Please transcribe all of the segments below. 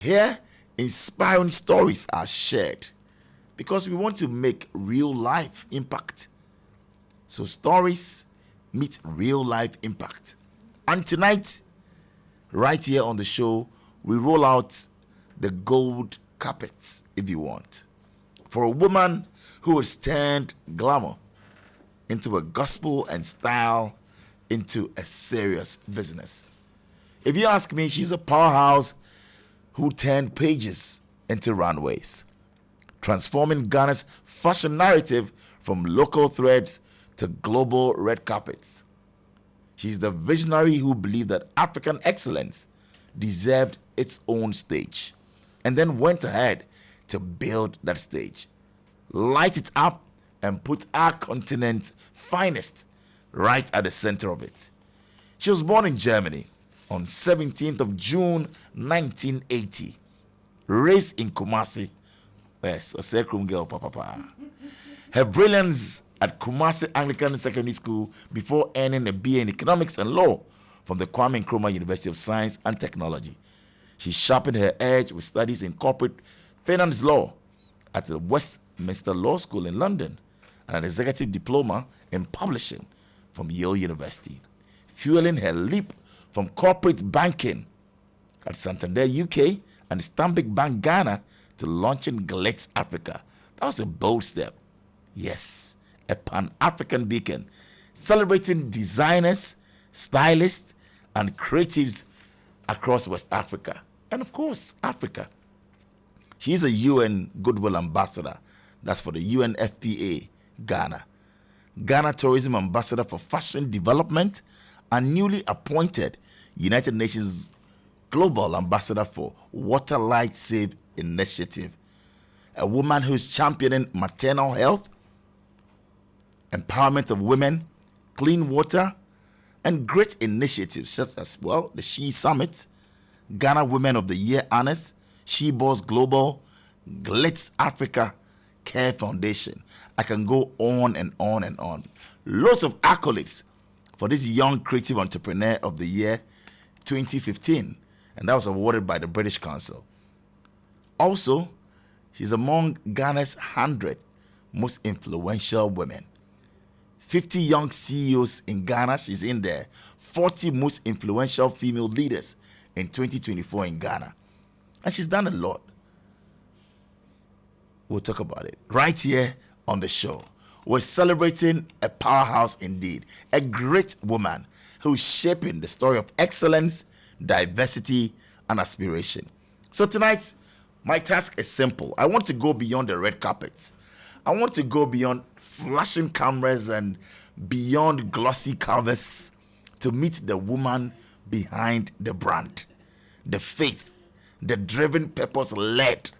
Here, inspiring stories are shared because we want to make real life impact. So stories meet real life impact. And tonight, right here on the show, we roll out the gold carpet, if you want, for a woman who has turned glamour into a gospel and style into a serious business. If you ask me, she's a powerhouse who turned pages into runways, transforming Ghana's fashion narrative from local threads to global red carpets. She's the visionary who believed that African excellence deserved its own stage and then went ahead to build that stage, light it up, and put our continent's finest right at the center of it. She was born in Germany on 17th of June 1980, raised in Kumasi. Yes, Oforikrom girl, papa. Her brilliance at Kumasi Anglican Secondary School before earning a BA in Economics and Law from the Kwame Nkrumah University of Science and Technology. She sharpened her edge with studies in corporate finance law at the Westminster Law School in London and an executive diploma in publishing from Yale University, fueling her leap from corporate banking at Santander UK and Stanbic Bank Ghana to launching Glitz Africa. That was a bold step. Yes, a Pan-African beacon, celebrating designers, stylists, and creatives across West Africa, and of course, Africa. She is a UN Goodwill Ambassador. That's for the UNFPA, Ghana. Ghana Tourism Ambassador for Fashion Development, and newly appointed United Nations Global Ambassador for Water Light Save Initiative. A woman who's championing maternal health, empowerment of women, clean water, and great initiatives such as, well, the She Summit, Ghana Women of the Year honors, She Boss Global, Glitz Africa Care Foundation. I can go on and on and on. Lots of accolades for this young creative entrepreneur of the year 2015, and that was awarded by the British Council. Also, she's among Ghana's 100 most influential women. 50 young CEOs in Ghana, she's in there. 40 most influential female leaders in 2024 in Ghana. And she's done a lot. We'll talk about it right here on the show. We're celebrating a powerhouse indeed, a great woman who's shaping the story of excellence, diversity, and aspiration. So tonight, my task is simple. I want to go beyond the red carpets. I want to go beyond flashing cameras and beyond glossy covers to meet the woman behind the brand, the faith, the driven, purpose-led,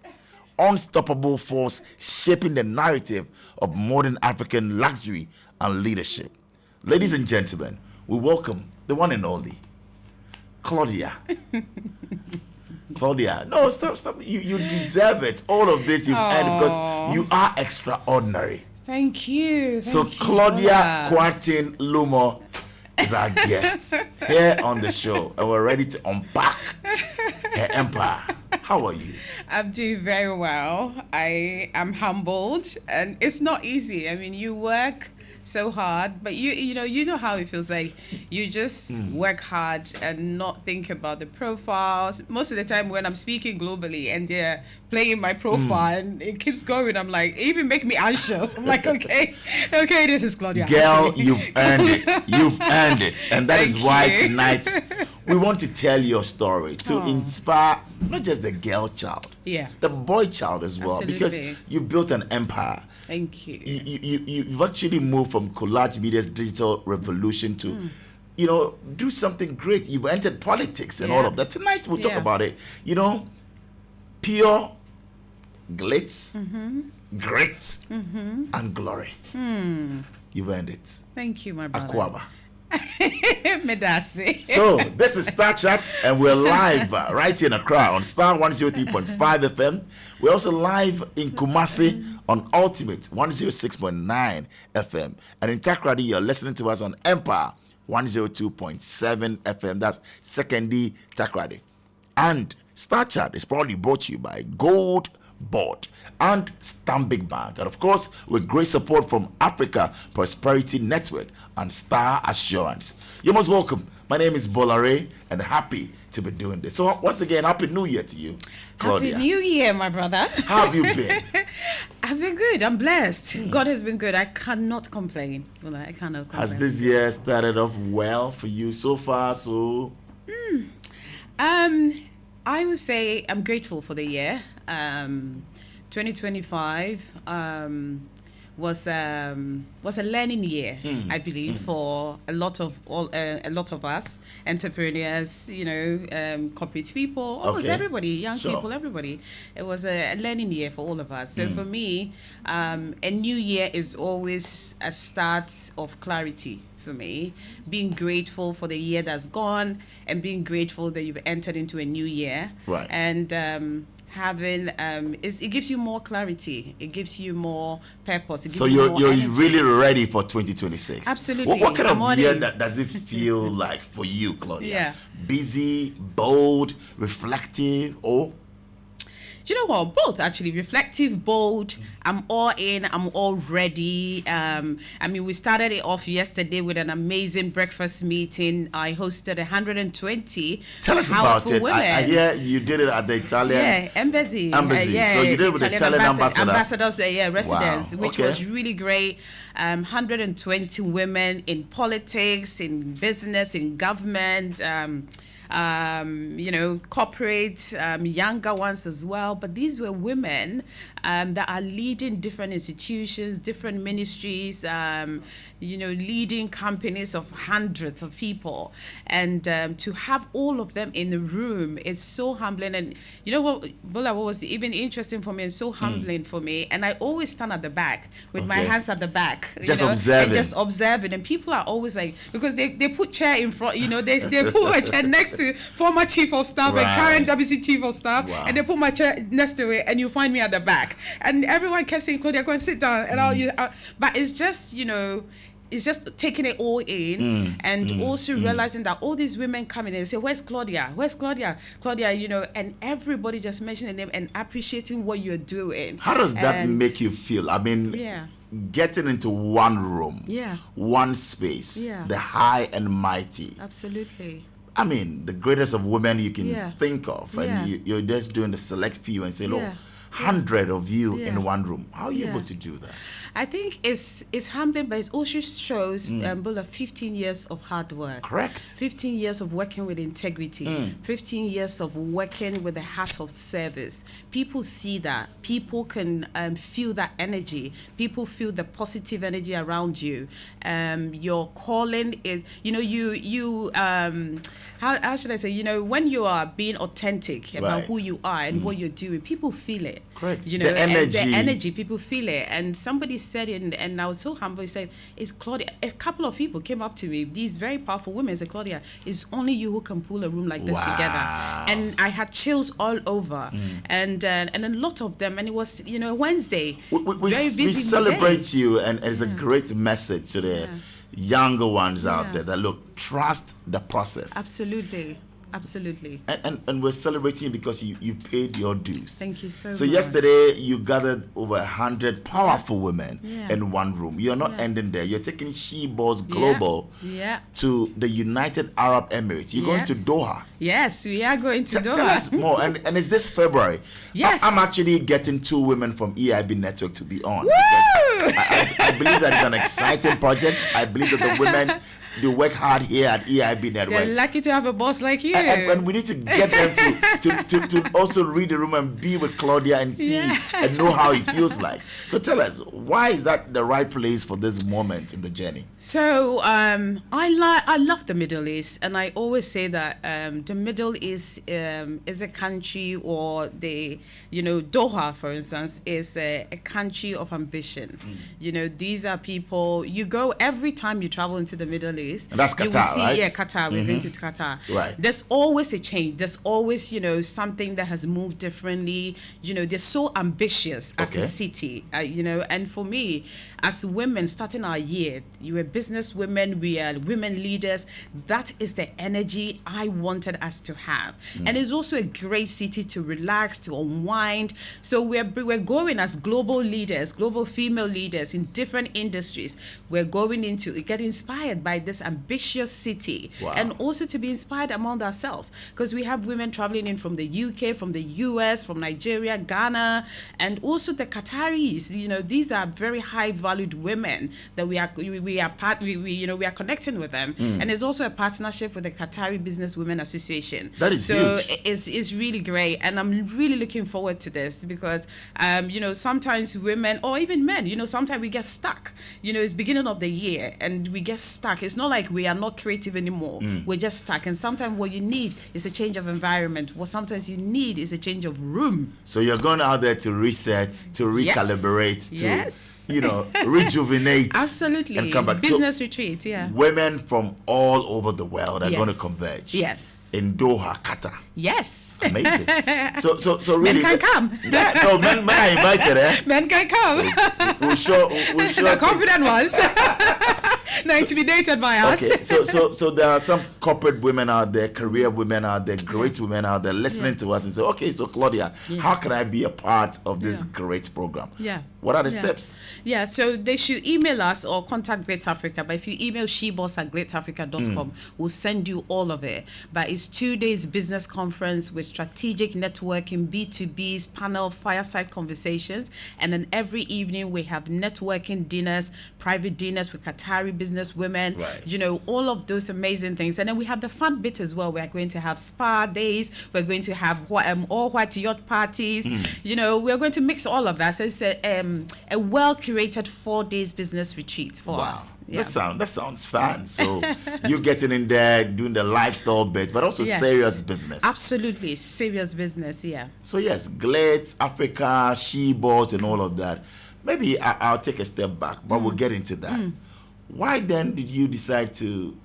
unstoppable force shaping the narrative of modern African luxury and leadership. Ladies and gentlemen, we welcome the one and only Claudia. Claudia, no, stop. You deserve it. All of this you've earned because you are extraordinary. Thank you. So Claudia Kwarteng Lumor is our guest here on the show, and we're ready to unpack her empire. How are you? I'm doing very well. I am humbled, and it's not easy. I mean, you work so hard, but you know how it feels like you just work hard and not think about the profiles. Most of the time when I'm speaking globally and they're playing my profile and it keeps going, I'm like, it even make me anxious. I'm like, okay, this is Claudia. Girl, you've earned it. You've earned it. And that is why tonight we want to tell your story to inspire not just the girl child, the boy child as well. Absolutely. Because you've built an empire. Thank you. You've actually moved from collage media's digital revolution to, do something great. You've entered politics and all of that. Tonight we'll talk about it. Pure glitz, grit, and glory. You've earned it. Thank you, my brother. Akwaba. Medasi. So this is Star Chat, and we're live right here in Accra on Starr 103.5 FM. We're also live in Kumasi on Ultimate 106.9 FM, and in Takrady you're listening to us on Empire 102.7 FM. That's Second D Takrady, and Star Chat is proudly brought to you by Gold Board and Stanbic Bank, and of course with great support from Africa Prosperity Network and Star Assurance. You're most welcome. My name is Bola Ray, and happy to be doing this. So once again, Happy New Year to you, Claudia. Happy New Year, my brother. How have you been? I've been good. I'm blessed. God has been good. I cannot complain. Well, I cannot complain. Has this year started off well for you so far? I would say I'm grateful for the year. 2025 was a learning year, I believe, for a lot of us entrepreneurs, corporate people, almost everybody, young people, everybody. It was a learning year for all of us. So for me, a new year is always a start of clarity. For me, being grateful for the year that's gone and being grateful that you've entered into a new year, right? And having it gives you more clarity, it gives you more purpose. So you're really ready for 2026. Absolutely. What kind of year does it feel like for you, Claudia? Yeah. Busy, bold, reflective, or? You know what? Both, actually. Reflective, bold. I'm all in. I'm all ready. We started it off yesterday with an amazing breakfast meeting. I hosted 120 Tell us about it. I hear you did it at the Italian embassy. So you did it with the Italian ambassadors, residents, wow. which was really great. 120 women in politics, in business, in government. Corporate, younger ones as well. But these were women that are leading different institutions, different ministries, leading companies of hundreds of people. And to have all of them in the room, it's so humbling. And you know what, Bola, what was even interesting for me and so humbling for me? And I always stand at the back with my hands at the back. Observing. And just observing. And people are always like, because they put chair in front, they put a chair next to former chief of staff and current WC chief of staff, and they put my chair next to it, and you find me at the back. And everyone kept saying, Claudia, go and sit down. And but it's just, it's just taking it all in and also realizing that all these women come in and say, where's Claudia? Where's Claudia? Claudia, and everybody just mentioning them and appreciating what you're doing. How does that make you feel? I mean, getting into one room, one space, the high and mighty. Absolutely. I mean, the greatest of women you can think of, and you're just doing the select few and say, look, 100 of you in one room. How are you able to do that? I think it's humbling, but it also shows Bola 15 years of hard work. Correct. 15 years of working with integrity. 15 years of working with a heart of service. People see that. People can feel that energy. People feel the positive energy around you. Your calling is, how should I say, when you are being authentic about who you are and what you're doing, people feel it. Correct. The energy, people feel it. And somebody said it, and I was so humble. He said, "It's Claudia." A couple of people came up to me, these very powerful women, said, "Claudia, it's only you who can pull a room like this together." And I had chills all over, and a lot of them. And it was, Wednesday. We celebrate you, and it's a great message to the younger ones out there that look, trust the process. Absolutely. And we're celebrating you because you paid your dues. Thank you so much. So yesterday you gathered over 100 powerful women in one room. You're not ending there. You're taking She Boss Global to the United Arab Emirates. You're going to Doha. Yes, we are going to Doha. Tell us more. And it's this February. Yes. I'm actually getting 2 women from EIB Network to be on. Woo! I believe that it's an exciting project. I believe that the women, they work hard here at EIB Network. They're lucky to have a boss like you. And we need to get them to also read the room and be with Claudia and see and know how it feels like. So tell us, why is that the right place for this moment in the journey? So I love the Middle East, and I always say that the Middle East is a country, or Doha, for instance, is a country of ambition. These are people, you go every time you travel into the Middle East, place, And that's you will Qatar, see, right? yeah, Qatar. We're going to Qatar. Right. There's always a change. There's always, something that has moved differently. They're so ambitious as a Okay. city, and for me, as women starting our year, you are business women, we are women leaders. That is the energy I wanted us to have. And it's also a great city to relax, to unwind. So we're going as global leaders, global female leaders in different industries. We're going into get inspired by this ambitious city. Wow. And also to be inspired among ourselves, because we have women traveling in from the UK, from the US, from Nigeria, Ghana, and also the Qataris. These are very high valued women that we are connecting with them. And there's also a partnership with the Qatari Business Women Association. That is so huge. It's really great, and I'm really looking forward to this because sometimes women or even men, sometimes we get stuck. It's beginning of the year and we get stuck. It's not like we are not creative anymore. We're just stuck, and sometimes what you need is a change of environment. What sometimes you need is a change of room. So you're going out there to reset, to recalibrate, Yes. rejuvenate. Absolutely. And come back. Business retreat, yeah. Women from all over the world are Yes. going to converge. Yes. In Doha, Qatar. Yes. Amazing. So really. Men can come. Yeah, no, men are invited, eh? Men can come. We'll show. The confident ones. Not intimidated by us. Okay, so there are some corporate women out there, career women out there, great women out there listening to us and say, okay, so Claudia, how can I be a part of this great program? Yeah. What are the steps? Yeah, so they should email us or contact Glitz Africa. But if you email sheboss@glitzafrica.com, we'll send you all of it. But it's 2 days business conference with strategic networking, B2Bs, panel, fireside conversations. And then every evening we have networking dinners, private dinners with Qatari business women, Right. all of those amazing things. And then we have the fun bit as well. We're going to have spa days. We're going to have all white yacht parties. We're going to mix all of that. So it's a well-curated 4 days business retreat for us. Yeah. That sounds fun. So you're getting in there, doing the lifestyle bit, but also Yes. serious business. Absolutely. Serious business, yeah. So yes, Glitz, Africa, she-boss and all of that. Maybe I'll take a step back, but we'll get into that. Why then did you decide to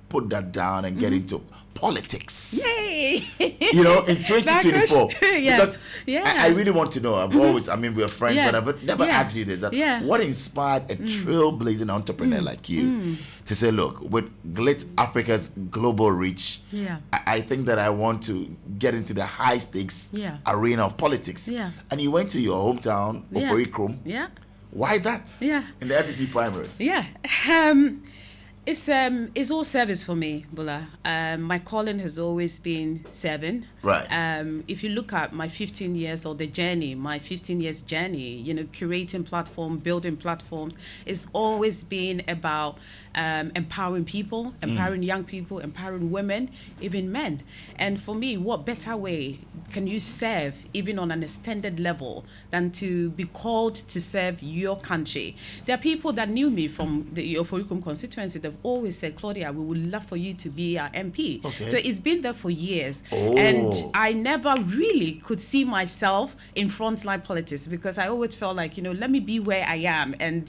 put that down and get into politics? Yay! In 2024. Yes. Because I really want to know. We're friends, Yeah. but I've never asked you this. What inspired a trailblazing entrepreneur like you to say, look, with Glitz Africa's global reach, I think that I want to get into the high stakes arena of politics. Yeah. And you went to your hometown, Oforikrom. Yeah. Why that? Yeah. In the FPP primaries. Yeah. It's all service for me, Bola. My calling has always been serving. Right. If you look at my 15 years or my 15 years journey, curating platform, building platforms, it's always been about empowering people, empowering young people, empowering women, even men. And for me, what better way can you serve, even on an extended level, than to be called to serve your country? There are people that knew me from the Oforikrom constituency. They've always said, Claudia, we would love for you to be our MP. Okay. So it's been there for years. Oh. And I never really could see myself in frontline politics, because I always felt like, let me be where I am and,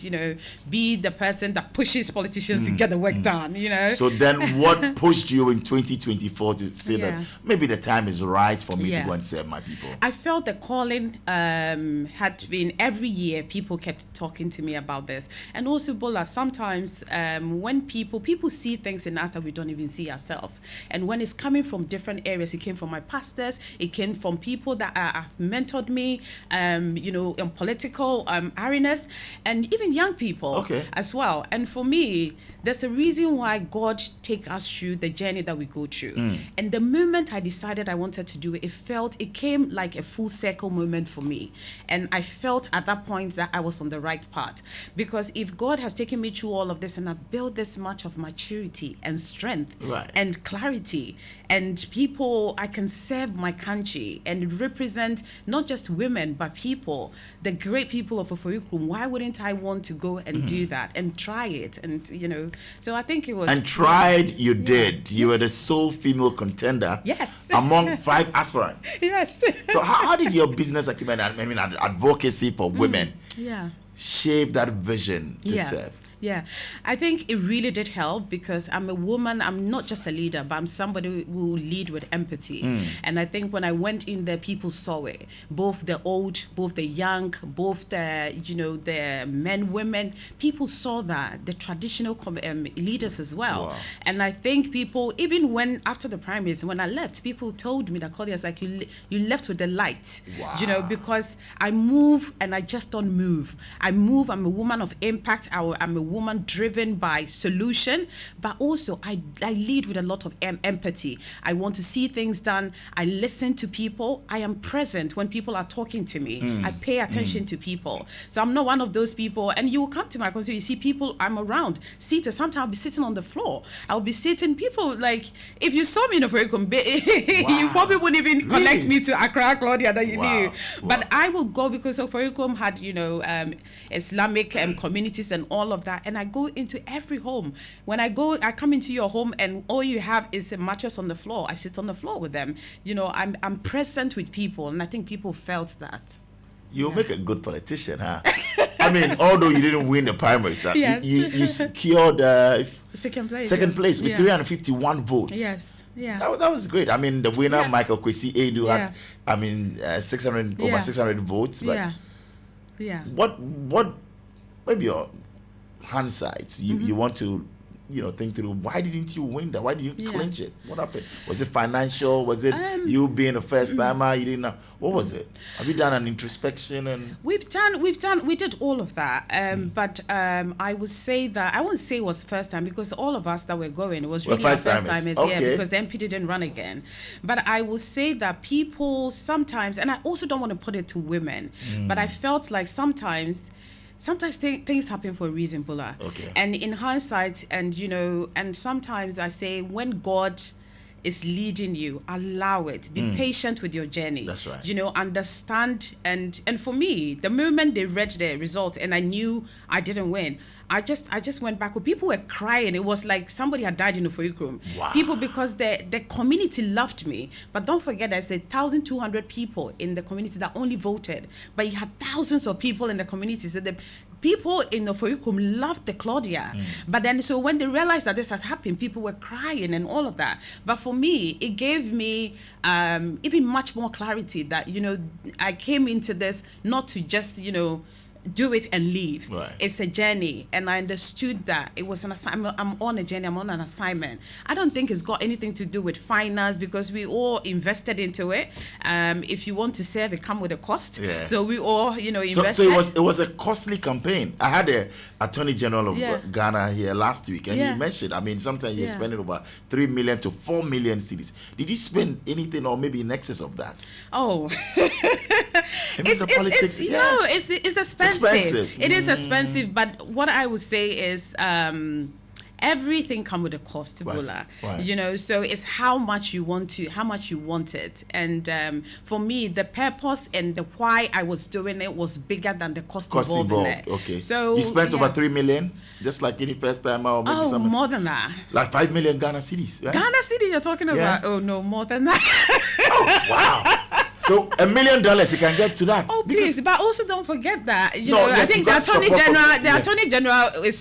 be the person that pushes politicians to get the work done, So then what pushed you in 2024 to say that maybe the time is right for me to go and serve my people? I felt the calling had been every year. People kept talking to me about this. And also, Bola, sometimes when people see things in us that we don't even see ourselves. And when it's coming from different areas, it came from my pastors, it came from people that have mentored me, in political arenas, and even young people as well. And for me, there's a reason why God take us through the journey that we go through. And the moment I decided I wanted to do it, it came like a full circle moment for me. And I felt at that point that I was on the right path. Because if God has taken me through all of this and I've built this much of maturity and strength and clarity and people, I can serve my country and represent not just women, but people, the great people of Oforikrom. Why wouldn't I want to go and do that and try it? And, so I think it was... And tried, you did. You were the sole female contender among 5 aspirants. Yes. So how did your business acumen, advocacy for women shape that vision to serve? Yeah, I think it really did help because I'm a woman. I'm not just a leader, but I'm somebody who will lead with empathy. And I think when I went in there, people saw it. Both the old, both the young, both the, the men, women. People saw that, the traditional leaders as well. Wow. And I think people, even when after the primaries, when I left, people told me that Claudia's like, you left with the light. Wow. Because I move and I just don't move. I move. I'm a woman of impact. I'm a woman driven by solution, but also I lead with a lot of empathy. I want to see things done. I listen to people. I am present when people are talking to me. I pay attention to people. So I'm not one of those people. And you will come to my concert, you see people I'm around seated. Sometimes I'll be sitting on the floor. I'll be sitting. People like, if you saw me in Oforikrom, you probably wouldn't even connect me to Accra, Claudia, that you knew. But I will go because Oforikrom had, Islamic communities and all of that. And I go into every home. When I come into your home and all you have is a mattress on the floor. I sit on the floor with them. I'm present with people, and I think people felt that. You'll make a good politician, huh? I mean, although you didn't win the primaries, yes. you secured second place with 351 votes. Yes, yeah. That was great. I mean, the winner, Michael Kwesi Edu, had, over 600 votes. But what maybe your hindsight, you want to, think through, why didn't you win that? Why did you clinch it? What happened? Was it financial? Was it you being a first timer? You didn't know. What was it? Have you done an introspection? And we did all of that. But I would say that, I wouldn't say it was first time because all of us that were going, it was really our first timers, because the MP didn't run again. But I will say that people sometimes, and I also don't want to put it to women, but I felt like sometimes things happen for a reason, Bola. Okay. And in hindsight, and sometimes I say when God is leading you, allow it. Be patient with your journey. That's right. Understand. And for me, the moment they read the result and I knew I didn't win, I just went back. People were crying. It was like somebody had died in Oforikrom. Wow. People, because the community loved me. But don't forget, there's 1,200 people in the community that only voted. But you had thousands of people in the community. So the people in Oforikrom loved the Claudia. But then, so when they realized that this had happened, people were crying and all of that. But for me, it gave me even much more clarity that, I came into this not to just, do it and leave. Right. It's a journey, and I understood that it was an assignment. I'm on a journey. I'm on an assignment. I don't think it's got anything to do with finance because we all invested into it. If you want to serve, it comes with a cost. Yeah. So we all, invested. So it was a costly campaign. I had a Attorney General of Ghana here last week, and he mentioned, sometimes you're spending over 3 million to 4 million cedis. Did you spend anything, or maybe in excess of that? Oh. It's expensive. It is expensive, but what I would say is everything comes with a cost, Bola. Right. So it's how much you want it. And for me, the purpose and the why I was doing it was bigger than the cost involved in it. Okay. So you spent over 3 million, just like any first timer, or maybe something. More than that. Like 5 million Ghana cedis, right? Ghana cedi you're talking about? Oh no, more than that. Oh wow. So $1 million, you can get to that. Oh, please! But also don't forget that I think the Attorney General was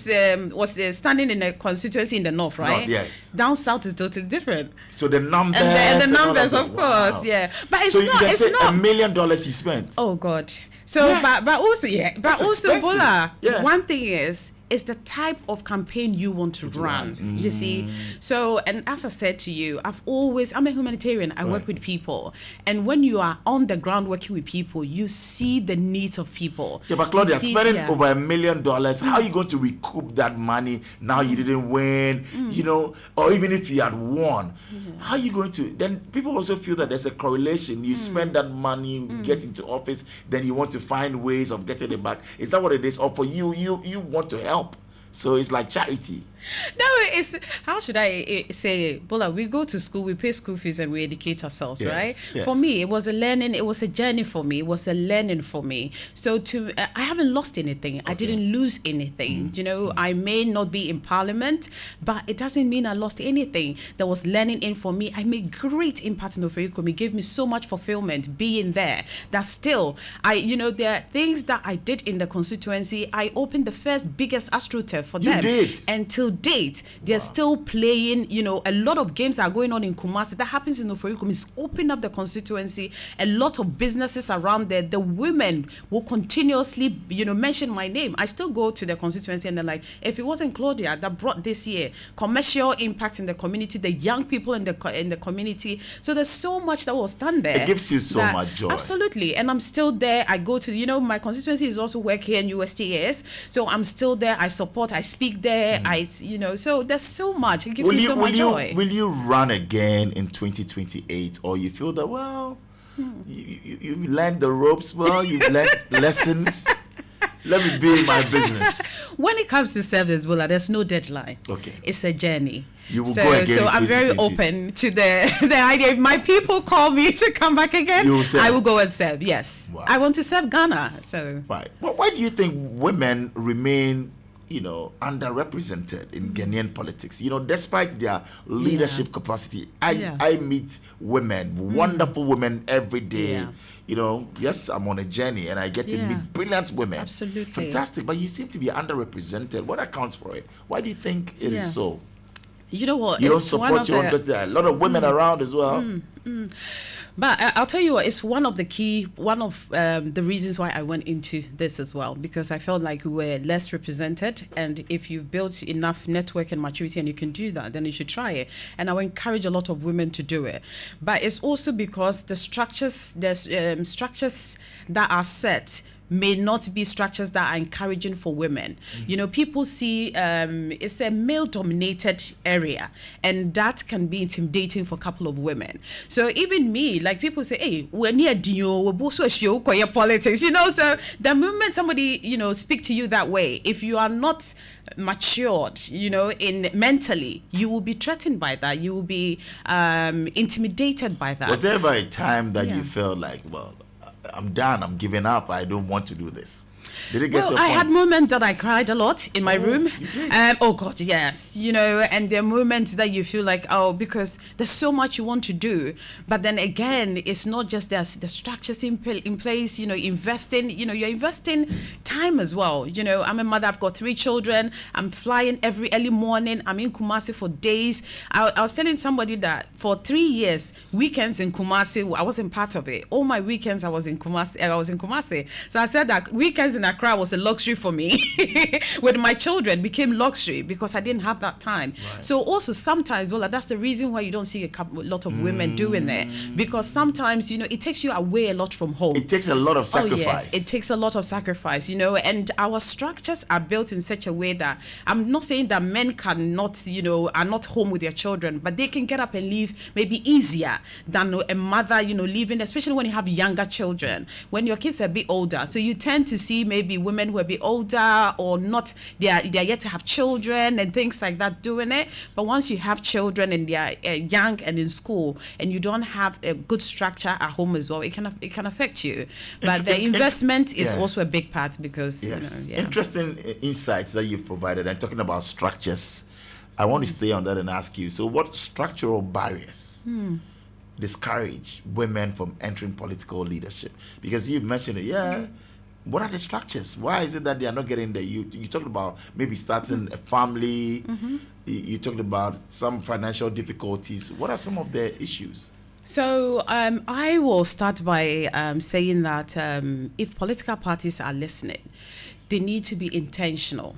standing in a constituency in the north, right? Yes. Down south is totally different. So the numbers, and the numbers, of course, yeah. But it's not. It's not $1 million you spent. Oh God. So, but also, That's expensive. Bola. One thing is. It's the type of campaign you want to run, you see. So, and as I said to you, I'm a humanitarian. I work with people. And when you are on the ground working with people, you see the needs of people. Yeah, but Claudia, spending over $1 million, how are you going to recoup that money now you didn't win, or even if you had won? How are you going to? Then people also feel that there's a correlation. You spend that money, get into office, then you want to find ways of getting it back. Is that what it is? Or for you want to help? So it's like charity. No, it's how should I say it? Bola, we go to school, we pay school fees, and we educate ourselves, right? Yes. For me, it was a learning, it was a journey for me, it was a learning for me. So I haven't lost anything. I didn't lose anything. You know, I may not be in Parliament, but it doesn't mean I lost anything. There was learning in for me. I made great impact in Oforikrom. It gave me so much fulfillment being there. That still, there are things that I did in the constituency. I opened the first biggest AstroTurf for them. You did. And till date, they're still playing, a lot of games are going on in Kumasi. That happens in Oforikrom. It's opened up the constituency. A lot of businesses around there. The women will continuously, mention my name. I still go to the constituency and they're like, if it wasn't Claudia that brought this year commercial impact in the community, the young people in the community. So there's so much that was done there. It gives you so much joy. Absolutely. And I'm still there. I go to, my constituency is also work here in USTS. So I'm still there. I support, I speak there. So there's so much. It gives you so much joy. Will you run again in 2028, or you feel that, well, you've learned the ropes, well, you've learned lessons, let me be in my business? When it comes to service, Bola, there's no deadline. Okay. It's a journey. You will go again. So I'm very open to the idea. If my people call me to come back again, I will go and serve. Yes. Wow. I want to serve Ghana. So. Right. Well, why do you think women remain, underrepresented in Ghanaian politics? Despite their leadership capacity, I meet women, wonderful women every day. Yeah. Yes, I'm on a journey and I get to meet brilliant women. Absolutely. Fantastic. But you seem to be underrepresented. What accounts for it? Why do you think it is so? You know what? You don't support your own, because there are a lot of women around as well. But I'll tell you what, it's one of the reasons why I went into this as well, because I felt like we were less represented. And if you've built enough network and maturity and you can do that, then you should try it. And I would encourage a lot of women to do it. But it's also because there's structures that are set may not be structures that are encouraging for women. People see it's a male-dominated area, and that can be intimidating for a couple of women. So even me, like people say, hey, we're near Dio, we're also a politics, So the moment somebody, speak to you that way, if you are not matured, in mentally, you will be threatened by that. You will be intimidated by that. Was there ever a time that you felt like, well, I'm done, I'm giving up, I don't want to do this? Did it get to a point? I had moments that I cried a lot in my room. You did? Oh God, yes. And there are moments that you feel like, because there's so much you want to do. But then again, it's not just the structures in place, investing, you're investing time as well. I'm a mother, I've got 3 children. I'm flying every early morning. I'm in Kumasi for days. I was telling somebody that for 3 years, weekends in Kumasi, I wasn't part of it. All my weekends I was in Kumasi. So I said that weekends in Accra was a luxury for me. With my children became luxury because I didn't have that time. Right. So also sometimes, that's the reason why you don't see a lot of women doing it, because sometimes it takes you away a lot from home. It takes a lot of sacrifice. Oh, yes, it takes a lot of sacrifice, and our structures are built in such a way that I'm not saying that men cannot, are not home with their children, but they can get up and leave maybe easier than a mother, leaving, especially when you have younger children, when your kids are a bit older. So you tend to see maybe women who are a bit older or not, they're yet to have children and things like that doing it. But once you have children and they're young and in school, and you don't have a good structure at home as well, it can affect you. But the investment is also a big part, because interesting insights that you've provided. And talking about structures, I want to stay on that and ask you, so what structural barriers discourage women from entering political leadership? Because you've mentioned it, what are the structures? Why is it that they are not getting there? You talked about maybe starting a family. You talked about some financial difficulties. What are some of the issues? So I will start by saying that if political parties are listening, they need to be intentional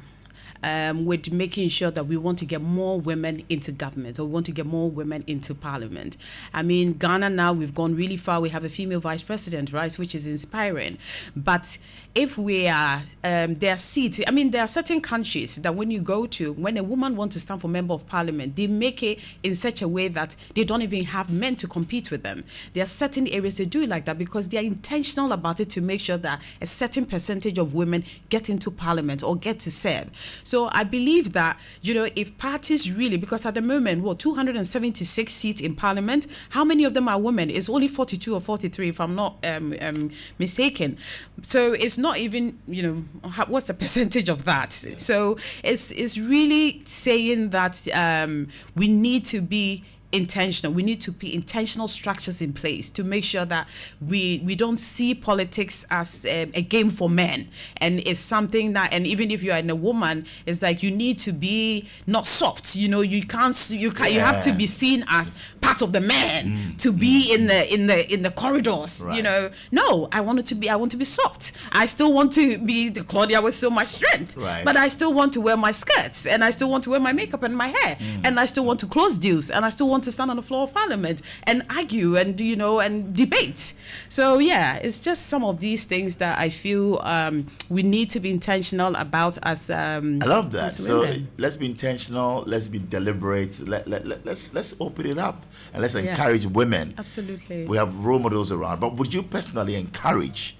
with making sure that we want to get more women into government, or we want to get more women into parliament. I mean, Ghana now, we've gone really far. We have a female vice president, right, which is inspiring. But if we are, there are seats, I mean, there are certain countries that when you go to, when a woman wants to stand for member of parliament, they make it in such a way that they don't even have men to compete with them. There are certain areas they do it like that because they are intentional about it to make sure that a certain percentage of women get into parliament or get to serve. So I believe that, if parties really, because at the moment, 276 seats in Parliament, how many of them are women? It's only 42 or 43, if I'm not mistaken. So it's not even, what's the percentage of that? So it's really saying that we need to be intentional. We need to be intentional structures in place to make sure that we don't see politics as a game for men, and it's something that, and even if you are a woman, it's like you need to be not soft. You have to be seen as part of the man to be in the corridors. Right. No, I want to be soft. I still want to be the Claudia with so much strength, right. but I still want to wear my skirts, and I still want to wear my makeup and my hair, and I still want to close deals, and I still want to stand on the floor of Parliament and argue and and debate. So it's just some of these things that I feel we need to be intentional about as I love that. So women. let's be intentional, let's be deliberate, let's open it up and let's encourage women. Absolutely. We have role models around, but would you personally encourage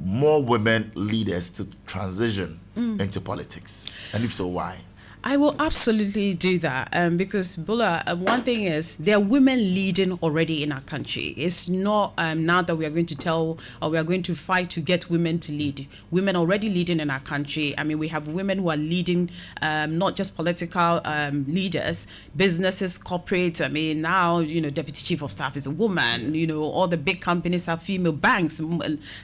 more women leaders to transition into politics? And if so, why? I will absolutely do that because, Bola, one thing is there are women leading already in our country. It's not now that we are going to tell or we are going to fight to get women to lead. Women already leading in our country. I mean, we have women who are leading not just political leaders, businesses, corporates. I mean, now, Deputy Chief of Staff is a woman. All the big companies have female banks,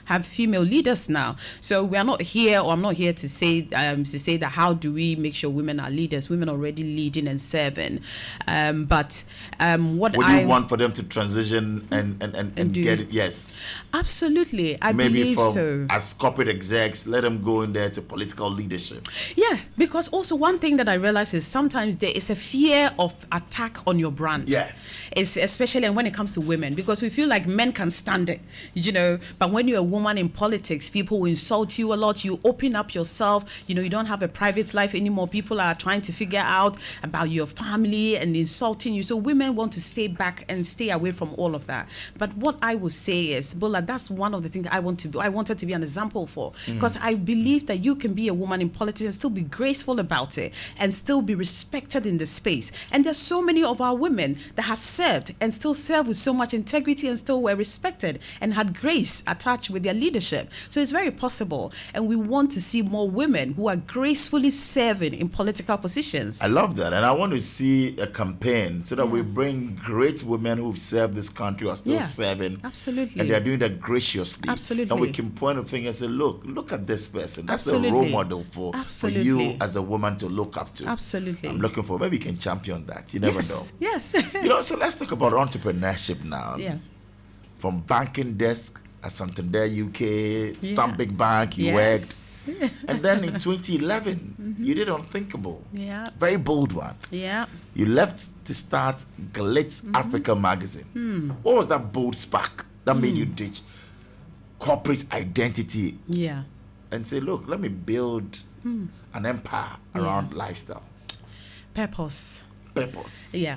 have female leaders now. So we are not here, or I'm not here to say that how do we make sure women are leaders, women already leading and serving. What would you want for them to transition and get it? Yes. Absolutely. I Maybe believe so. As corporate execs, let them go in there to political leadership. Yeah, because also one thing that I realize is sometimes there is a fear of attack on your brand. Yes. It's especially when it comes to women, because we feel like men can stand it, but when you're a woman in politics, people will insult you a lot. You open up yourself, you don't have a private life anymore. People are trying to figure out about your family and insulting you. So women want to stay back and stay away from all of that. But what I would say is, Bola, that's one of the things I wanted to be an example for, because I believe that you can be a woman in politics and still be graceful about it and still be respected in the space. And there's so many of our women that have served and still serve with so much integrity and still were respected and had grace attached with their leadership. So it's very possible. And we want to see more women who are gracefully serving in political positions. I love that, and I want to see a campaign so that we bring great women who've served this country, are still serving. Absolutely. And they're doing that graciously. Absolutely. And we can point a finger and say, look at this person. That's Absolutely. a role model for you as a woman to look up to. Absolutely. I'm looking for, maybe you can champion that. You never know. Yes. So let's talk about entrepreneurship now. Yeah. From banking desk at Santander UK, Stanbic Bank, you worked. And then in 2011, you did unthinkable. Yeah. Very bold one. Yeah. You left to start Glitz Africa magazine. What was that bold spark that made you ditch corporate identity? Yeah. And say, look, let me build an empire around lifestyle. Purpose. Yeah.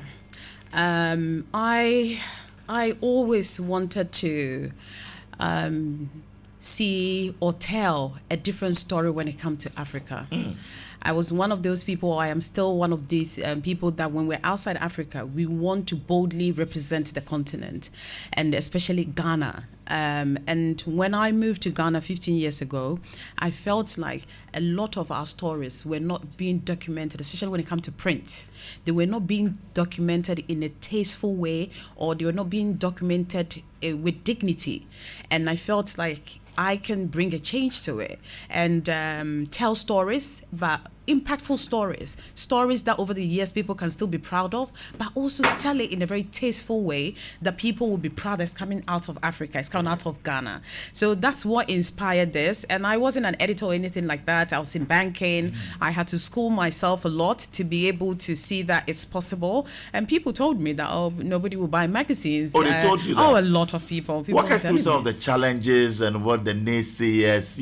I always wanted to see or tell a different story when it comes to Africa. I was one of those people, I am still one of these people that when we're outside Africa, we want to boldly represent the continent, and especially Ghana. And when I moved to Ghana 15 years ago, I felt like a lot of our stories were not being documented, especially when it comes to print. They were not being documented in a tasteful way, or they were not being documented with dignity. And I felt like I can bring a change to it and tell stories, but impactful stories that over the years people can still be proud of, but also tell it in a very tasteful way that people will be proud that's coming out of Africa, it's coming out of Ghana. So that's what inspired this. And I wasn't an editor or anything like that. I was in banking. I had to school myself a lot to be able to see that it's possible. And people told me that, nobody will buy magazines. Oh, they told you that? A lot of people. Walk us through some of the challenges and what the naysayers,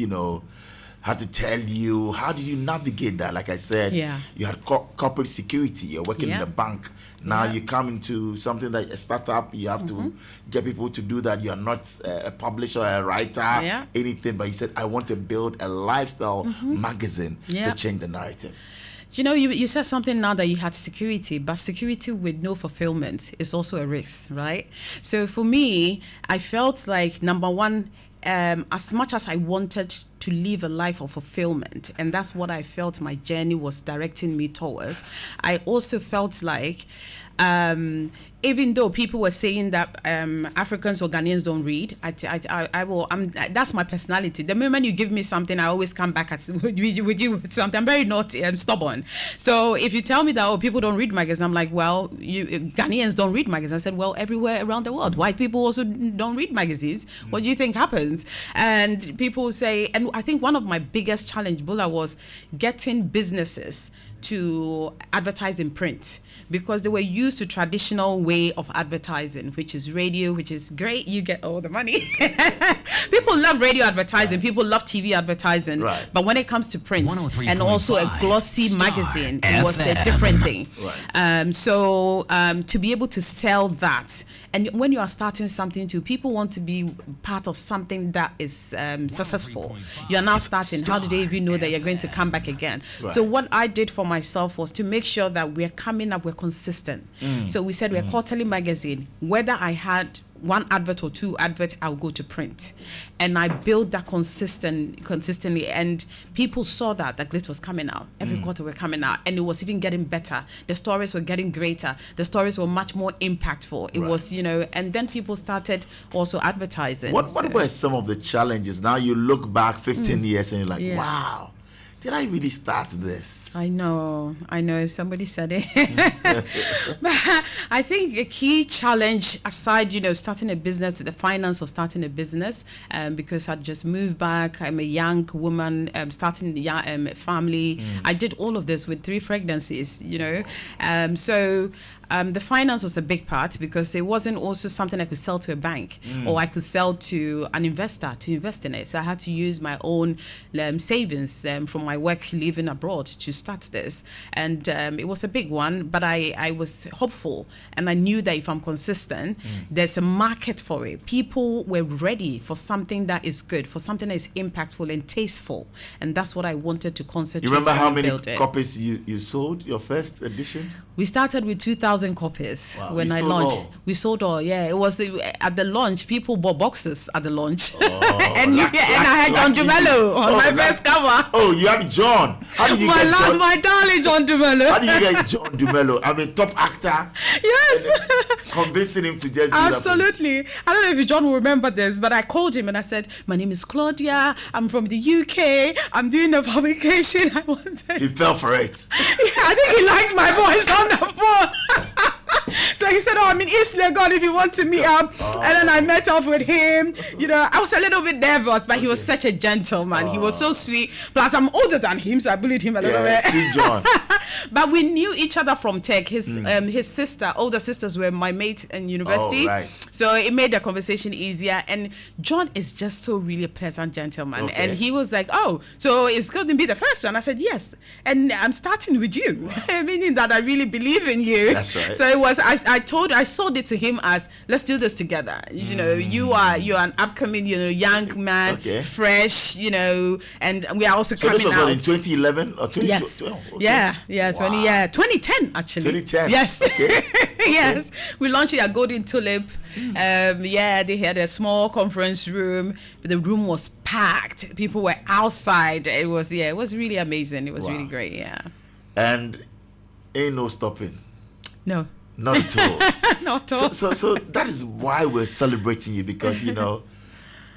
had to tell you. How did you navigate that? Like I said, you had corporate security. You're working in a bank. Now you come into something like a startup. You have to get people to do that. You're not a publisher, a writer, anything. But you said, I want to build a lifestyle magazine to change the narrative. You know, you said something now that you had security, but security with no fulfillment is also a risk, right? So for me, I felt like, number one, as much as I wanted to live a life of fulfillment, and that's what I felt my journey was directing me towards, I also felt like, even though people were saying that Africans or Ghanaians don't read, I will. That's my personality. The moment you give me something, I always come back with you with something. I'm very naughty and stubborn. So if you tell me that people don't read magazines, I'm like, well, Ghanaians don't read magazines. I said, well, everywhere around the world, white people also don't read magazines. What do you think happens? And people say, and I think one of my biggest challenge, Bola, was getting businesses to advertise in print, because they were used to traditional way of advertising, which is radio, which is great. You get all the money. People love radio advertising. People love TV advertising. But when it comes to print and also a glossy Starr magazine, it was a different thing. So to be able to sell that, and when you are starting something too, people want to be part of something that is successful. You are now starting. How do they even know that you're going to come back again? So what I did for myself was to make sure that we're coming up, we're consistent. So we said we're quarterly magazine. Whether I had one advert or two adverts, I'll go to print. And I built that consistently. And people saw that Glitz was coming out. Every quarter we're coming out. And it was even getting better. The stories were getting greater. The stories were much more impactful. It was, and then people started also advertising. What were some of the challenges? Now you look back 15 years and you're like, wow. Did I really start this? I know. Somebody said it. But I think a key challenge, aside, starting a business, the finance of starting a business, because I'd just moved back. I'm a young woman, starting a family. I did all of this with 3 pregnancies, So the finance was a big part, because it wasn't also something I could sell to a bank or I could sell to an investor to invest in it. So I had to use my own savings from my work living abroad to start this. And it was a big one, but I was hopeful. And I knew that if I'm consistent, there's a market for it. People were ready for something that is good, for something that is impactful and tasteful. And that's what I wanted to concentrate on. You remember how many copies you sold, your first edition? We started with 2,000 copies when I launched. We sold all, It was at the launch. People bought boxes at the launch. And I had John Dumelo on my first cover. Oh, you had John. How did you get John? My darling John Dumelo. How did you get John Dumelo? I mean, top actor. Yes. Convincing him to just do Absolutely. That. I don't know if John will remember this, but I called him and I said, my name is Claudia. I'm from the UK. I'm doing a publication. I wanted. He fell for it. I think he liked my voice on the phone. So he said, I'm in East Legon if you want to meet up. And then I met up with him. I was a little bit nervous, but he was such a gentleman. He was so sweet. Plus, I'm older than him, so I bullied him a little bit. Sweet John. But we knew each other from tech. His older sisters were my mate in university. So it made the conversation easier. And John is just so really a pleasant gentleman. And he was like, so it's going to be the first one. I said, yes. And I'm starting with you, meaning that I really believe in you. That's right. So it was, I sold it to him as, let's do this together. You're an upcoming, young man, fresh, and we are also coming out. So this was in 2011 or 2012? Yes. Yeah, 2010 actually. 2010. Yes. Yes. We launched it at Golden Tulip. They had a small conference room. The room was packed. People were outside. It was really amazing. It was really great. And ain't no stopping. No. Not at all. Not at all. So that is why we're celebrating you, because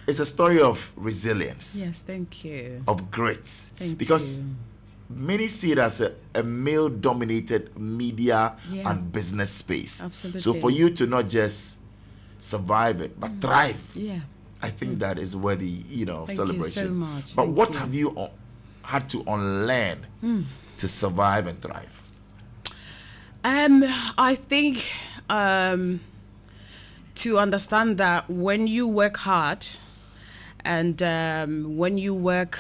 it's a story of resilience. Yes, thank you. Of grit. Thank because you. Many see it as a male-dominated media and business space. Absolutely. So for you to not just survive it, but thrive, I think that is worthy, of celebration. Thank you so much. But what have you had to unlearn to survive and thrive? I think to understand that when you work hard, And when you work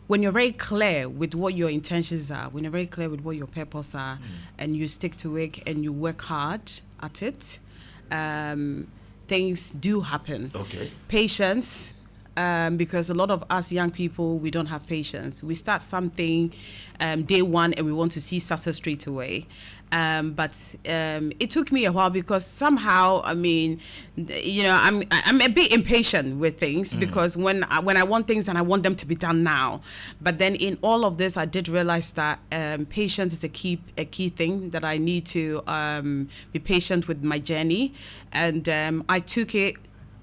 when you're very clear with what your intentions are, when you're very clear with what your purpose are, and you stick to it and you work hard at it, things do happen. Okay. Patience, because a lot of us young people, we don't have patience. We start something day one and we want to see success straight away. But it took me a while because somehow, I mean, you know, I'm a bit impatient with things because when I want things and I want them to be done now. But then in all of this, I did realize that patience is a key thing, that I need to be patient with my journey. And I took it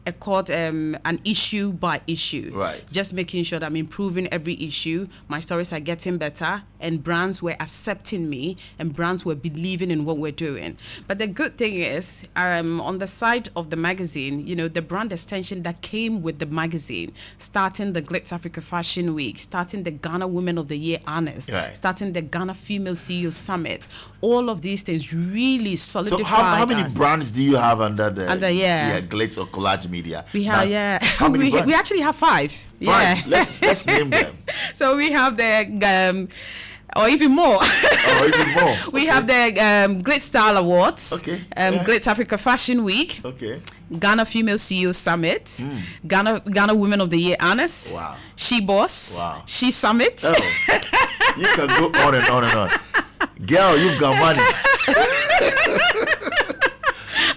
an issue by issue. Right. Just making sure that I'm improving every issue. My stories are getting better, and brands were accepting me, and brands were believing in what we're doing. But the good thing is, on the side of the magazine, you know, the brand extension that came with the magazine, starting the Glitz Africa Fashion Week, starting the Ghana Women of the Year honors, right, starting the Ghana Female CEO Summit, all of these things really solidified. So how many brands do you have under the Glitz or Collage Media? We have How many brands? we actually have five. Yeah. Let's name them. So we have the or even more. We have the Glitz Style Awards. Okay. Glitz Africa Fashion Week. Okay. Ghana Female CEO Summit. Ghana Women of the Year honors. Wow. She Boss. Wow. She Summit. Oh. You can go on and on and on. Girl, you've got money.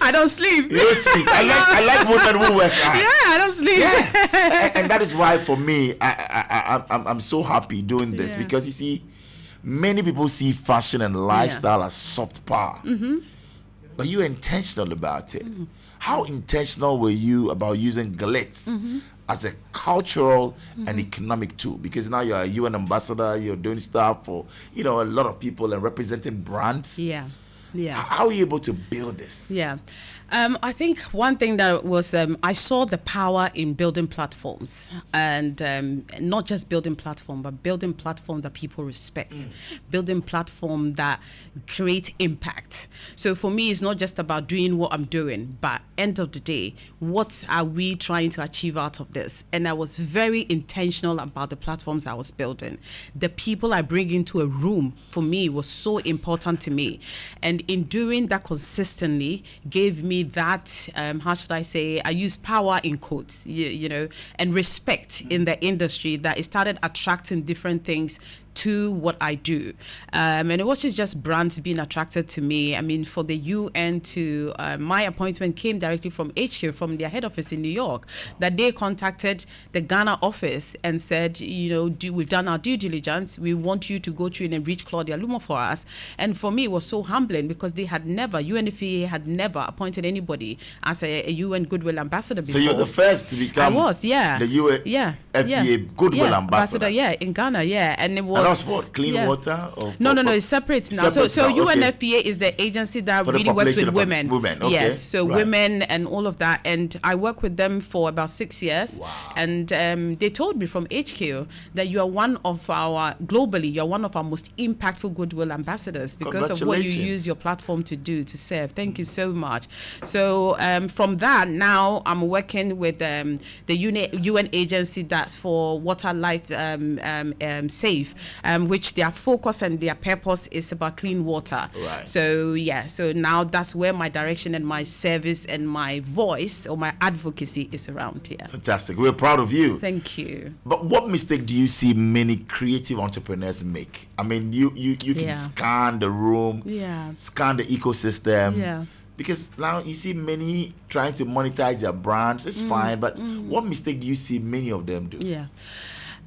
I don't sleep. You don't sleep. I like women who work hard. Yeah, I don't sleep. Yeah. And that is why, for me, I'm so happy doing this because you see, many people see fashion and lifestyle as soft power, but you're intentional about it. How intentional were you about using Glitz as a cultural and economic tool? Because now you're a UN ambassador, you're doing stuff for, you know, a lot of people and representing brands. Yeah. How are you able to build this? Yeah. I think one thing that was, I saw the power in building platforms, and not just building platform, but building platforms that people respect, building platform that create impact. So for me, it's not just about doing what I'm doing, but end of the day, what are we trying to achieve out of this? And I was very intentional about the platforms I was building. The people I bring into a room, for me, was so important to me. And in doing that consistently, gave me that, how should I say, I use power in quotes, you know, and respect in the industry, that it started attracting different things to what I do. And it wasn't just brands being attracted to me. I mean, for the UN to, my appointment came directly from HQ, from their head office in New York, that they contacted the Ghana office and said, you know, we've done our due diligence. We want you to go through and reach Claudia Lumor for us. And for me, it was so humbling because they had never, UNFPA had never appointed anybody as a UN Goodwill Ambassador before. So you're the first to become the UN FPA Goodwill Ambassador. In Ghana, and it was... And that's what? Clean water? Or no, it's separate now. Separate so now. UNFPA is the agency that for really works with women. Okay. Yes, so women and all of that. And I worked with them for about 6 years. Wow. And they told me from HQ that you are one of our, globally, you're one of our most impactful Goodwill ambassadors because of what you use your platform to do, to serve. Thank you so much. So from that, now I'm working with the UN agency that's for water, life, safe, which their focus and their purpose is about clean water. Right. So now that's where my direction and my service and my voice or my advocacy is around here. Fantastic. We're proud of you. Thank you. But what mistake do you see many creative entrepreneurs make? I mean, you can scan the room, scan the ecosystem. Yeah. Because now you see many trying to monetize their brands. It's fine, but what mistake do you see many of them do? Yeah.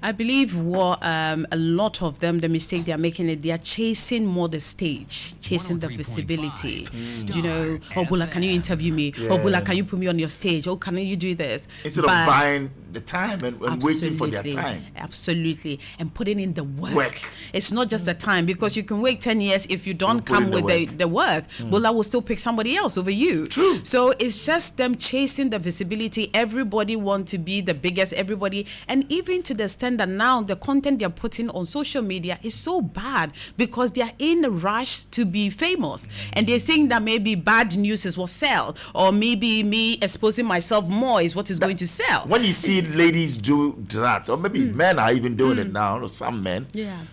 I believe what a lot of them, the mistake they are making it, they are chasing more the stage, chasing the visibility. You know, oh, Bola, can you interview me? Oh, Bola, can you put me on your stage? Oh, can you do this? Instead of buying the time and waiting for their time. Absolutely. And putting in the work. It's not just the time, because you can wait 10 years if you don't come with the work. Bola will still pick somebody else over you. True. So it's just them chasing the visibility. Everybody wants to be the biggest, everybody. And even to the extent that now the content they're putting on social media is so bad because they're in a rush to be famous. And they think that maybe bad news is what sell, or maybe me exposing myself more is what is going to sell. When you see ladies do that, or maybe men are even doing it now, or some men,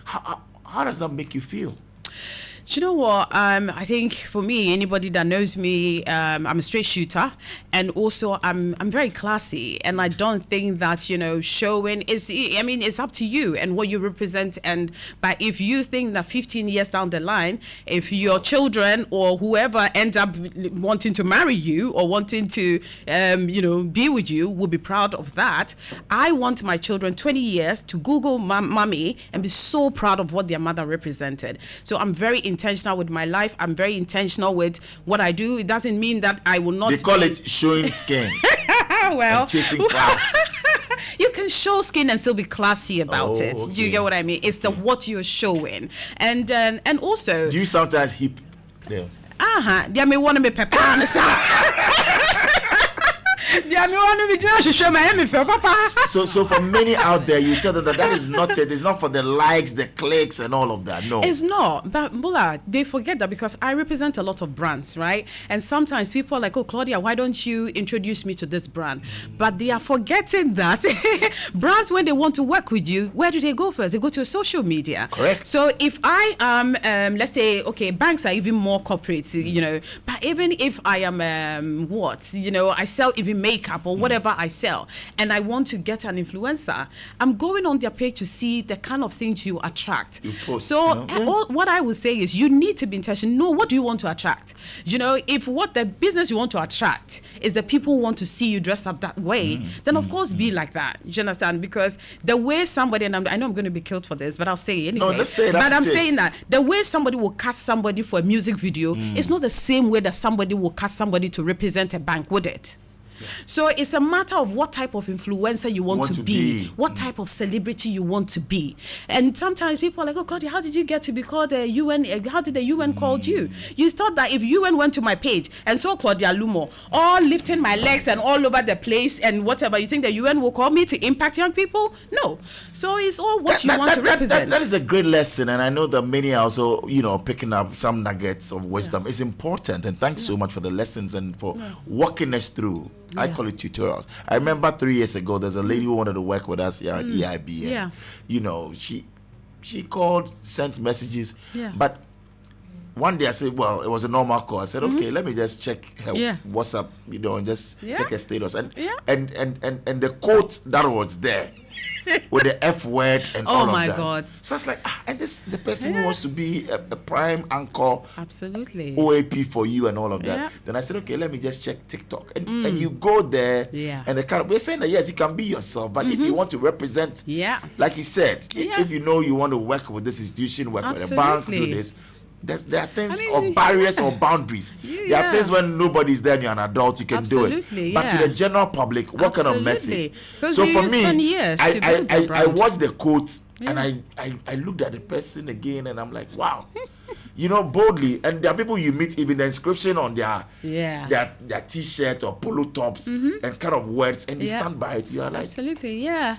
how does that make you feel? Do you know what? I think for me, anybody that knows me, I'm a straight shooter, and also I'm very classy, and I don't think that showing is. I mean, it's up to you and what you represent. But if you think that 15 years down the line, if your children or whoever end up wanting to marry you or wanting to, be with you, will be proud of that. I want my children 20 years to Google mommy and be so proud of what their mother represented. So I'm very intentional with my life. I'm very intentional with what I do. It doesn't mean that I will not. They call it showing skin. Well, and chasing clouds. You can show skin and still be classy about it. Okay. You get what I mean? It's the what you're showing, and also. Do you sometimes hip them? They may want to be pepper on the side. So for many out there, you tell them that is not it. It's not for the likes, the clicks, and all of that. No, it's not. But Bola, they forget that because I represent a lot of brands, right? And sometimes people are like, "Oh, Claudia, why don't you introduce me to this brand?" But they are forgetting that brands, when they want to work with you, where do they go first? They go to social media. Correct. So if I am, let's say, okay, banks are even more corporate, but even if I am, I sell even makeup or whatever I sell, and I want to get an influencer, I'm going on their page to see the kind of things you attract. You post, so what I would say is you need to be intentional. Know what do you want to attract. If what the business you want to attract is the people who want to see you dress up that way, then of course be like that. You understand? Because the way somebody, and I know I'm going to be killed for this, but I'll say it anyway. No, let's say it. But I'm saying that the way somebody will cast somebody for a music video is not the same way that somebody will cast somebody to represent a bank, would it? So it's a matter of what type of influencer you want to be, what type of celebrity you want to be. And sometimes people are like, "Oh God, how did you get to be called the UN? How did the UN call you?" You thought that if UN went to my page and saw Claudia Lumor all lifting my legs and all over the place and whatever, you think the UN will call me to impact young people? No. So it's all what you want to represent. That is a great lesson, and I know that many are also, picking up some nuggets of wisdom. It's important, and thanks so much for the lessons and for walking us through. I call it tutorials. I remember 3 years ago, there's a lady who wanted to work with us here at EIB. She called, sent messages, but one day I said, well, it was a normal call. I said, okay, let me just check her WhatsApp, and just check her status. And the quote that was there with the F word and all of that. Oh my God. So I was like, and this is the person who wants to be a prime anchor. Absolutely. OAP for you and all of that. Yeah. Then I said, okay, let me just check TikTok. And you go there and we're saying that yes, you can be yourself, but if you want to represent, like you said, if you know you want to work with this institution, work with a bank, do this. There are things or barriers or boundaries. There are things when nobody's there and you're an adult, you can do it. But to the general public, what kind of message? So for me, I watched the quotes and I looked at the person again and I'm like, wow. Boldly, and there are people you meet, even the inscription on their t-shirt or polo tops and kind of words, and they stand by it. You are like, absolutely, yeah.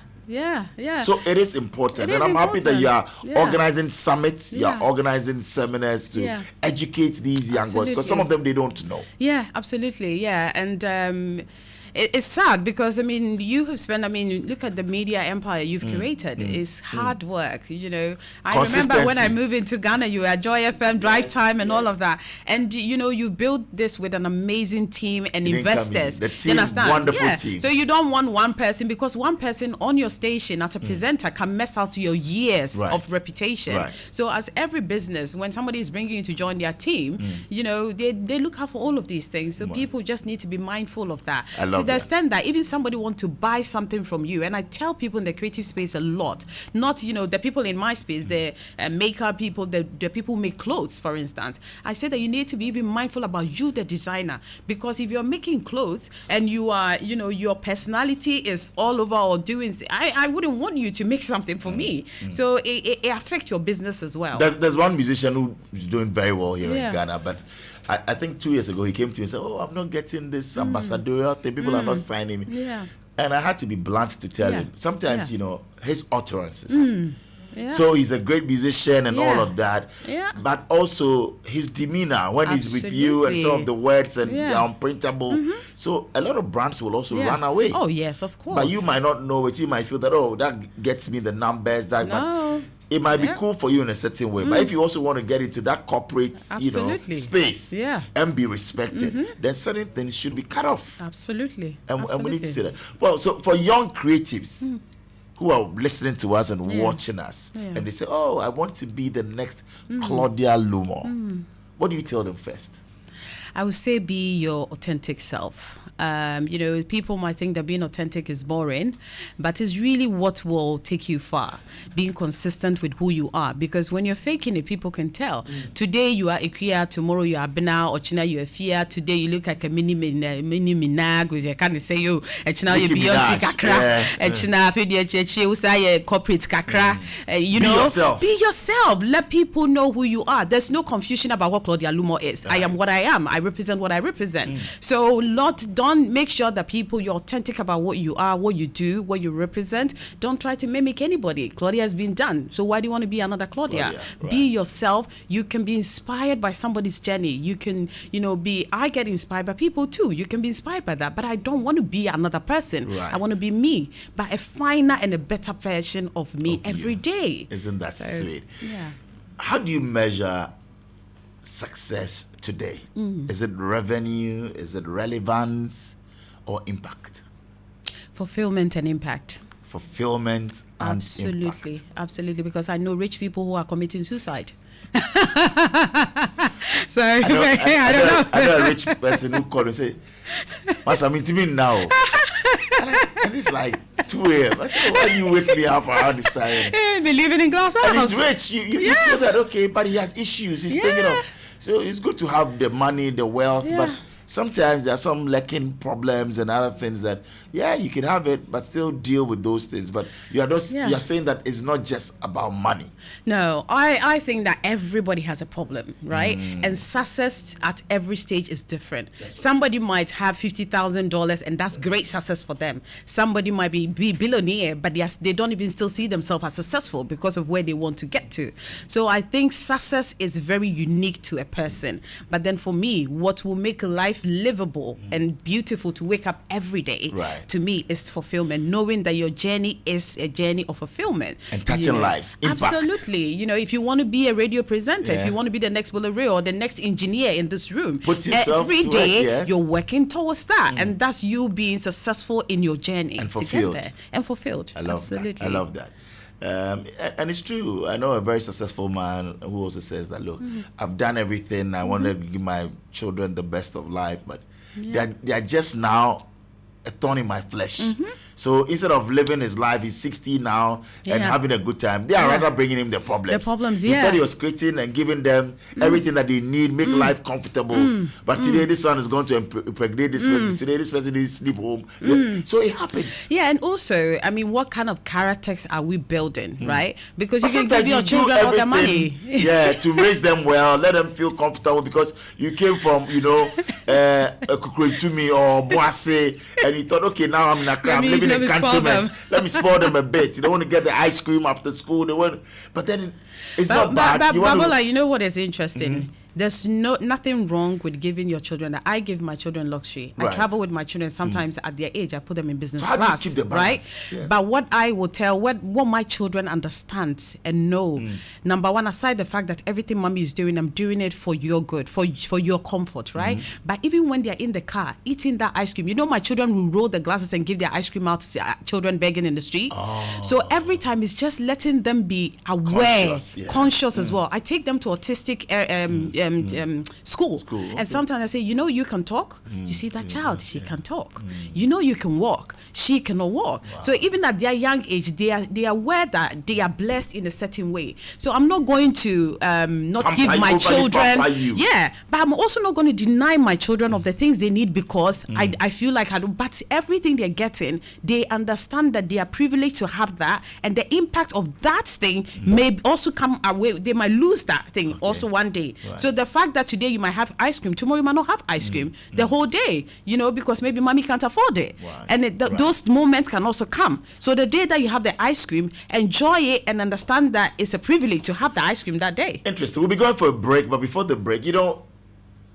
So it is important, and I'm happy that you are organizing summits, you are organizing seminars to educate these young boys, because some of them, they don't know. Yeah, absolutely, and it's sad because you have spent. Look at the media empire you've curated. It's hard work. I remember when I moved into Ghana, you were at Joy FM, Drive Time, and all of that. And you built this with an amazing team and investors. The team, wonderful team. So you don't want one person, because one person on your station as a presenter can mess out your years of reputation. Right. So as every business, when somebody is bringing you to join their team, they look out for all of these things. So people just need to be mindful of that. to the extent that even somebody want to buy something from you, and I tell people in the creative space a lot, not the people in my space, the makeup people, the people who make clothes, for instance. I say that you need to be even mindful about you, the designer, because if you're making clothes and you are, your personality is all over or doing, I wouldn't want you to make something for me. So it affects your business as well. There's one musician who's doing very well here in Ghana, but I think 2 years ago he came to me and said, I'm not getting this ambassadorial thing. People are not signing me. Yeah. And I had to be blunt to tell him. Sometimes, his utterances. So he's a great musician and all of that. Yeah. But also his demeanor when he's with you and some of the words and they're unprintable. So a lot of brands will also run away. Oh, yes, of course. But you might not know it. You might feel that, that gets me the numbers. But it might be cool for you in a certain way. But if you also want to get into that corporate, space and be respected, then certain things should be cut off. Absolutely. And we need to say that. Well, so for young creatives who are listening to us and watching us, and they say, I want to be the next Claudia Lumor. What do you tell them first? I would say be your authentic self. People might think that being authentic is boring, but it's really what will take you far. Being consistent with who you are, because when you're faking it, people can tell. Today you are Ikuya, tomorrow you are Bena, or China you are Fia. Today you look like a mini Minag, which I can't say you. And China you Beyonce Kakra, and China Fidi Chechi, Usaya corporate Kakra. Be yourself. Let people know who you are. There's no confusion about what Claudia Lumor is. I am what I am. I represent what I represent. So don't make sure that you're authentic about what you are, what you do, what you represent. Don't try to mimic anybody. Claudia has been done. So why do you want to be another Claudia? Be yourself. You can be inspired by somebody's journey. You can, I get inspired by people too. You can be inspired by that. But I don't want to be another person. I want to be me, but a finer and a better version of me every day. Isn't that sweet? Yeah. How do you measure success today? Is it revenue? Is it relevance or impact? Fulfillment and impact. Fulfillment and impact. Absolutely, because I know rich people who are committing suicide. So I don't know. I know a rich person who called and said, "Mas, I'm into me now." And it's like 2 a.m. I said, "Why do you wake me up around this time?" Be living in glass house. And he's rich. You feel that, okay, but he has issues. He's thinking of. So it's good to have the money, the wealth, but sometimes there are some lacking problems and other things that, you can have it, but still deal with those things. But you are saying that it's not just about money. No, I think that everybody has a problem, right? And success at every stage is different. Somebody might have $50,000 and that's great success for them. Somebody might be billionaire, but they don't even still see themselves as successful because of where they want to get to. So I think success is very unique to a person. But then for me, what will make life livable and beautiful to wake up every day, to me, is fulfillment. Knowing that your journey is a journey of fulfillment. And touching lives. Impact. Absolutely. If you want to be a radio presenter, if you want to be the next Bola Ray or the next engineer in this room, put yourself every day you're working towards that. And that's you being successful in your journey. And fulfilled. To get there. And fulfilled. I love that. I love that. And it's true. I know a very successful man who also says that, look, I've done everything. I want to give my children the best of life, but they are just now a thorn in my flesh. So instead of living his life, he's 60 now and having a good time, they are rather bringing him the problems. The problems, Instead he was creating and giving them everything that they need, make life comfortable. But today this one is going to impregnate this person. Today this person needs to sleep home. So it happens. Yeah, and also, I mean, what kind of characters are we building, right? Because you can give your children all their money. To raise them well, let them feel comfortable, because you came from, a Kukuritumi or Boase, and you thought, okay, now I'm in Accra, I'm living in cantonment. Let me spoil them a bit. They want to get the ice cream after school. But then it's not bad. But Bola, you know what is interesting? There's nothing wrong with giving your children. I give my children luxury. I travel with my children sometimes at their age. I put them in business class. How do you keep the balance? Right? But what I will tell, what my children understand and know, number one, aside the fact that everything mommy is doing, I'm doing it for your good, for your comfort, right? But even when they're in the car eating that ice cream, my children will roll the glasses and give their ice cream out to children begging in the street. So every time it's just letting them be aware, conscious as well. I take them to autistic school. Okay. And sometimes I say, you know, you can talk. You see that child, she can talk. You know, you can walk. She cannot walk. Wow. So even at their young age, they are aware that they are blessed in a certain way. So I'm not going to not give my children. Yeah, but I'm also not going to deny my children of the things they need because I feel like I don't. But everything they're getting, they understand that they are privileged to have that, and the impact of that thing may also come away. They might lose that thing also one day. Right. So the fact that today you might have ice cream, tomorrow you might not have ice cream the whole day, you know, because maybe mommy can't afford it. Right. And those moments can also come. So the day that you have the ice cream, enjoy it and understand that it's a privilege to have the ice cream that day. Interesting. We'll be going for a break, but before the break, you know,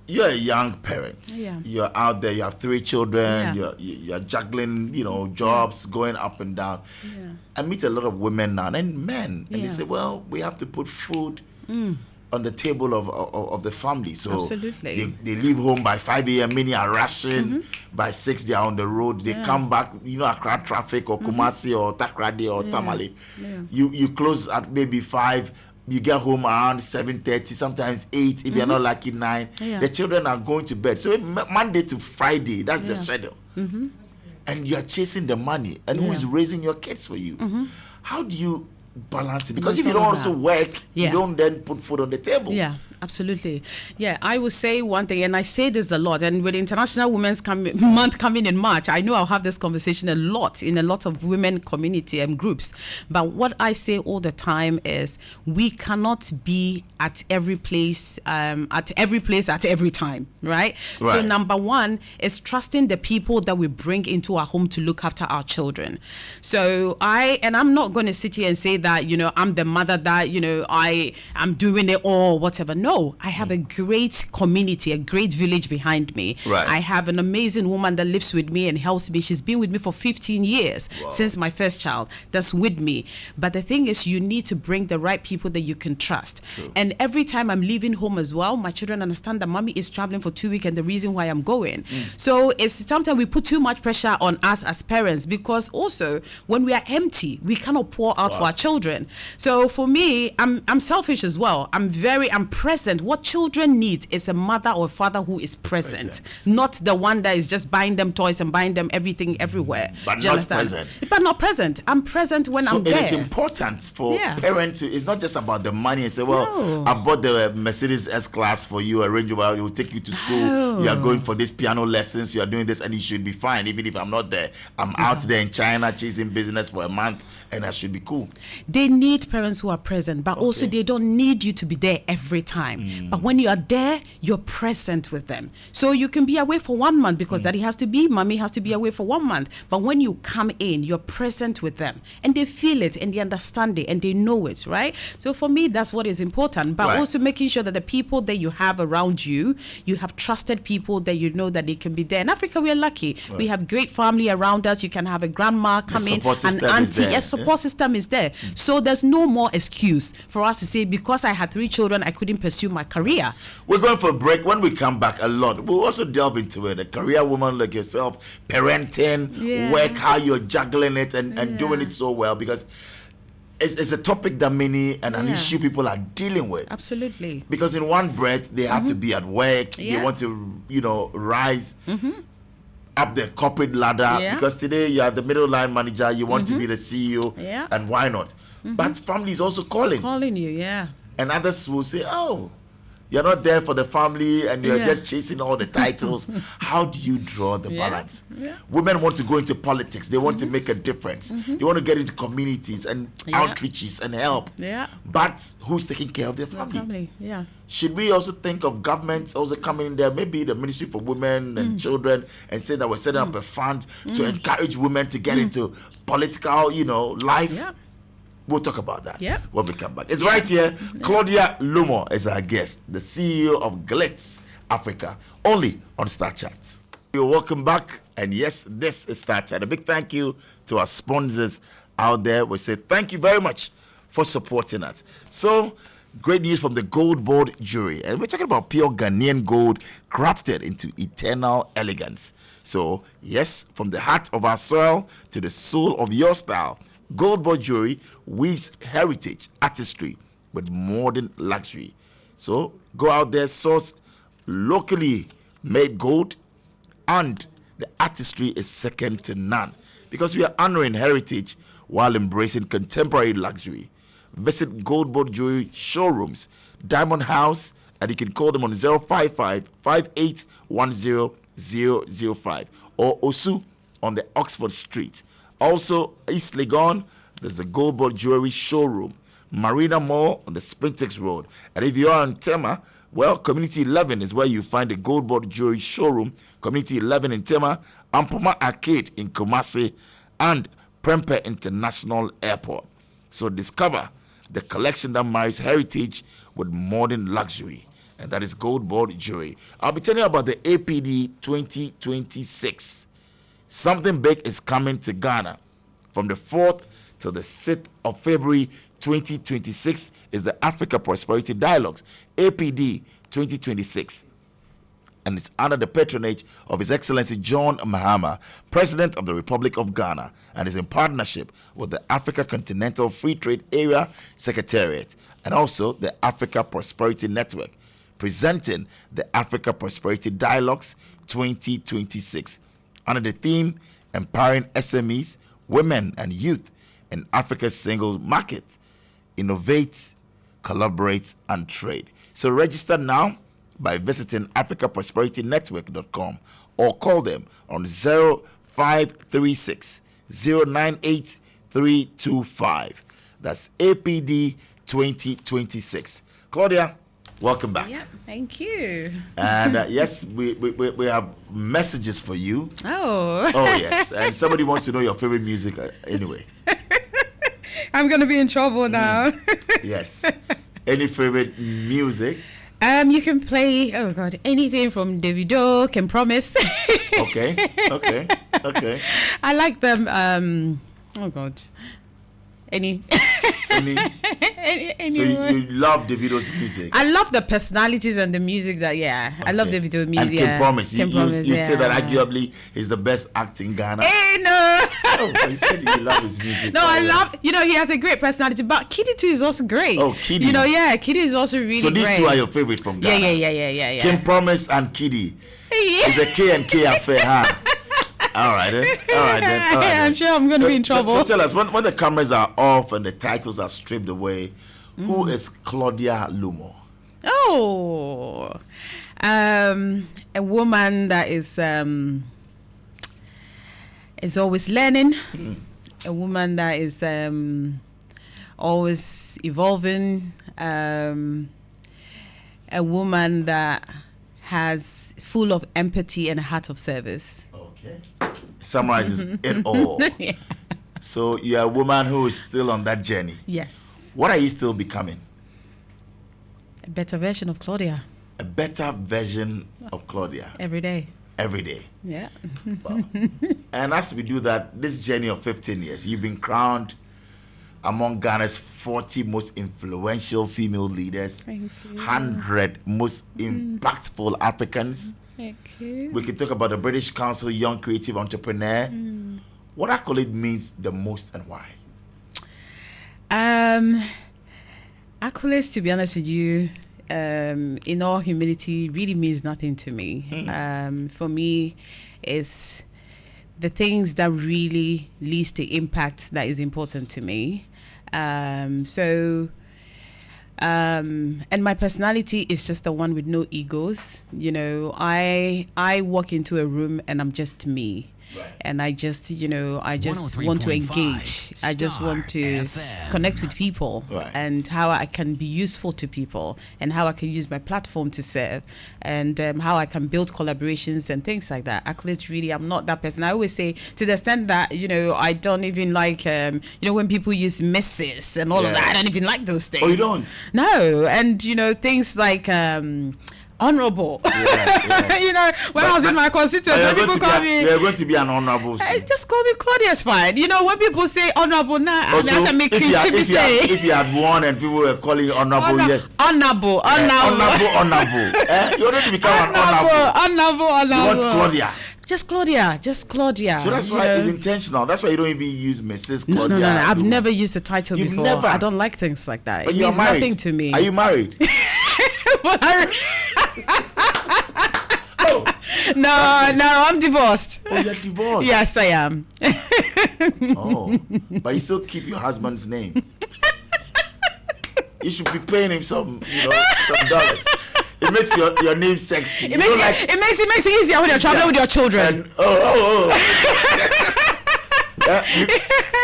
you're a young parent. Yeah. You're out there. You have 3 children. Yeah. You're juggling, you know, jobs, going up and down. Yeah. I meet a lot of women now and men, and they say, "Well, we have to put food on the table of the family." So absolutely, they leave home by 5 a.m. Many are rushing. By 6 they are on the road. They come back, you know, Accra traffic or Kumasi or Takrady or Tamale. Yeah. You close at maybe 5. You get home around 7:30, sometimes 8, if you're not lucky 9. Yeah. The children are going to bed. So Monday to Friday, that's the schedule. And you're chasing the money. And who is raising your kids for you? How do you balance it? Because if you don't also work, you don't then put food on the table. Yeah, absolutely. Yeah, I will say one thing, and I say this a lot, and with International Women's Month coming in March, I know I'll have this conversation a lot in a lot of women community and groups. But what I say all the time is we cannot be at every place at every time, right? So number one is trusting the people that we bring into our home to look after our children. So I'm not going to sit here and say that, you know, I'm the mother that, you know, I'm doing it all, whatever. No, I have a great community, a great village behind me. Right. I have an amazing woman that lives with me and helps me. She's been with me for 15 years since my first child. That's with me. But the thing is, you need to bring the right people that you can trust. True. And every time I'm leaving home as well, my children understand that mommy is traveling for 2 weeks and the reason why I'm going. So it's sometimes we put too much pressure on us as parents, because also when we are empty, we cannot pour out for our children. So for me, I'm selfish as well. I'm present. What children need is a mother or a father who is present, not the one that is just buying them toys and buying them everything everywhere. But not present. But not present. I'm present when I'm there. So it is important for parents to, it's not just about the money and say, well, I bought the Mercedes S-Class for you, a Range Rover, it will take you to school. You are going for this piano lessons, you are doing this, and you should be fine. Even if I'm not there, I'm out there in China chasing business for a month, and I should be cool. They need parents who are present, but also they don't need you to be there every time. But when you are there, you're present with them. So you can be away for 1 month because daddy has to be, mommy has to be away for 1 month. But when you come in, you're present with them, and they feel it and they understand it and they know it, right? So for me, that's what is important. But also making sure that the people that you have around you, you have trusted people that you know that they can be there. In Africa, we are lucky. We have great family around us. You can have a grandma come in, an auntie, a support system is there. So there's no more excuse for us to say, because I had 3 children, I couldn't pursue my career. We're going for a break. When we come back, a lot, we'll also delve into it. A career woman like yourself, parenting, work, how you're juggling it and doing it so well, because it's a topic that many and an issue people are dealing with. Absolutely. Because in one breath, they have to be at work. They want to, you know, rise up the corporate ladder, because today you are the middle line manager, you want to be the CEO, and why not? But family is also calling you, and others will say, oh, you're not there for the family and you're just chasing all the titles. How do you draw the balance? Women want to go into politics, they want to make a difference, they want to get into communities and outreaches and help, but who's taking care of their family? Should we also think of governments also coming in there, maybe the Ministry for Women and Children, and say that we're setting up a fund to encourage women to get into political, you know, life? We'll talk about that when we come back. It's right here. Claudia Lumor is our guest, the CEO of Glitz Africa, only on Starr Chat. You're welcome back. And yes, this is Starr Chat. A big thank you to our sponsors out there. We say thank you very much for supporting us. So, great news from the Gold Board Jury. And we're talking about pure Ghanaian gold crafted into eternal elegance. So, yes, from the heart of our soil to the soul of your style, Gold Board Jewelry weaves heritage artistry with modern luxury. So go out there, source locally made gold, and the artistry is second to none because we are honoring heritage while embracing contemporary luxury. Visit Goldboard Jewelry showrooms, Diamond House, and you can call them on 055-5810-005 or Osu on the Oxford Street. Also, East Legon, there's a Goldboard Jewelry showroom. Marina Mall on the Spintex Road. And if you are in Tema, well, Community 11 is where you find the Goldboard Jewelry showroom. Community 11 in Tema, Ampoma Arcade in Kumasi, and Prempeh International Airport. So discover the collection that marries heritage with modern luxury, and that is Goldboard Jewelry. I'll be telling you about the APD 2026. Something big is coming to Ghana. From the 4th to the 6th of February 2026 is the Africa Prosperity Dialogues, APD 2026. And it's under the patronage of His Excellency John Mahama, President of the Republic of Ghana, and is in partnership with the Africa Continental Free Trade Area Secretariat and also the Africa Prosperity Network, presenting the Africa Prosperity Dialogues 2026 under the theme Empowering SMEs, Women and Youth in Africa's Single Market, Innovate, Collaborate, and Trade. So register now by visiting africaprosperityNetwork.com or call them on 0536 098 325. That's APD 2026. Claudia, welcome back. Yeah, thank you. And yes, we have messages for you. Oh. Oh, yes. And somebody wants to know your favorite music anyway. I'm going to be in trouble now. Yes. Any favorite music? You can play, oh God, anything from Davido, Can Promise. Okay. Okay. I like them, oh God. Any. So you love Davido's music? I love the personalities and the music that, I love Davido music. And Can Promise. You Promise, say that arguably is the best act in Ghana? Hey, no. Oh, you said you love his music. No, I love, he has a great personality, but Kiddy too is also great. Oh, Kiddy. Kiddy is also really great. So these two are your favorite from Ghana? Yeah. Can Promise and Kiddy. It's a K and K affair, huh? All right then. I'm sure I'm going to be in trouble. So tell us, when the cameras are off and the titles are stripped away, who is Claudia Lumor? Oh, a woman that is always learning, a woman that is always evolving, a woman that has full of empathy and a heart of service. Okay. Summarizes it all. Yeah. So you're a woman who is still on that journey. Yes. What are you still becoming? A better version of Claudia. A better version of Claudia. Every day. Every day. Yeah. Wow. And as we do that, this journey of 15 years, you've been crowned among Ghana's 40 most influential female leaders, Thank you. 100 most impactful Africans. Thank you. We can talk about the British Council Young Creative Entrepreneur. What accolade means the most and why? Accolades, to be honest with you, in all humility, really means nothing to me. For me, it's the things that really leads to impact that is important to me. And my personality is just the one with no egos. I walk into a room and I'm just me. Right. And I just want to engage. I just want to FM. Connect with people, right. And how I can be useful to people and how I can use my platform to serve and how I can build collaborations and things like that. Accolades, really, I'm not that person. I always say, to the extent that, I don't even like, when people use misses and all of that, I don't even like those things. Oh, you don't? No. And, things like, honorable. When I was in my constituency, when people call me, you're going to be an honorable. Just call me Claudia, it's fine. When people say honorable now, if you had won and people were calling you honorable, honorable. You want to become an honorable. You want Claudia. Just Claudia. So that's why it's intentional. That's why you don't even use Mrs. Claudia. No. I've never used the title before. Never. I don't like things like that. But it means nothing to me. Are you married? Oh. No, I'm divorced. Oh, you're divorced. Yes, I am. Oh, but you still keep your husband's name. You should be paying him some dollars. It makes your name sexy. It makes it easier when you're traveling with your children.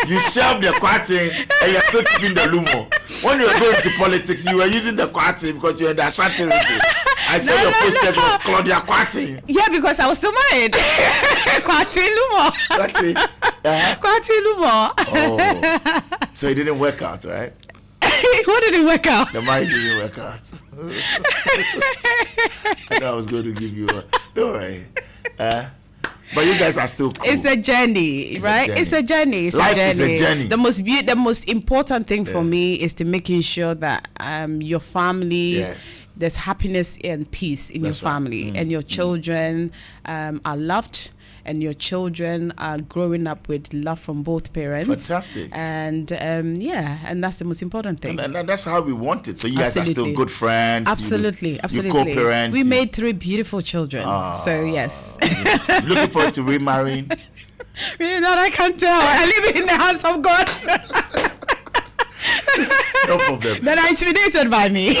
You shelved the Kwarteng and you're still keeping the Lumor. When you were going to politics, you were using the Kwarteng because you were in the Ashanti region. I saw your posters was Claudia Kwarteng. Yeah, because I was still married. Kwarteng Lumor. Kwarteng Lumor. Oh, so it didn't work out, right? What did it work out? The marriage didn't work out. I know I was going to give you a... Don't worry. But you guys are still cool. It's a journey, right? It's a journey. Life is a journey. The most important thing for me is to making sure that your family, there's happiness and peace in your family, and your children are loved, and your children are growing up with love from both parents. Fantastic. And and that's the most important thing. And that's how we want it. So you guys are still good friends. Absolutely. You co-parent. We made 3 beautiful children. So yes. Looking forward to remarrying. Really, that I can't tell. I live in the house of God. No problem. Then are intimidated by me.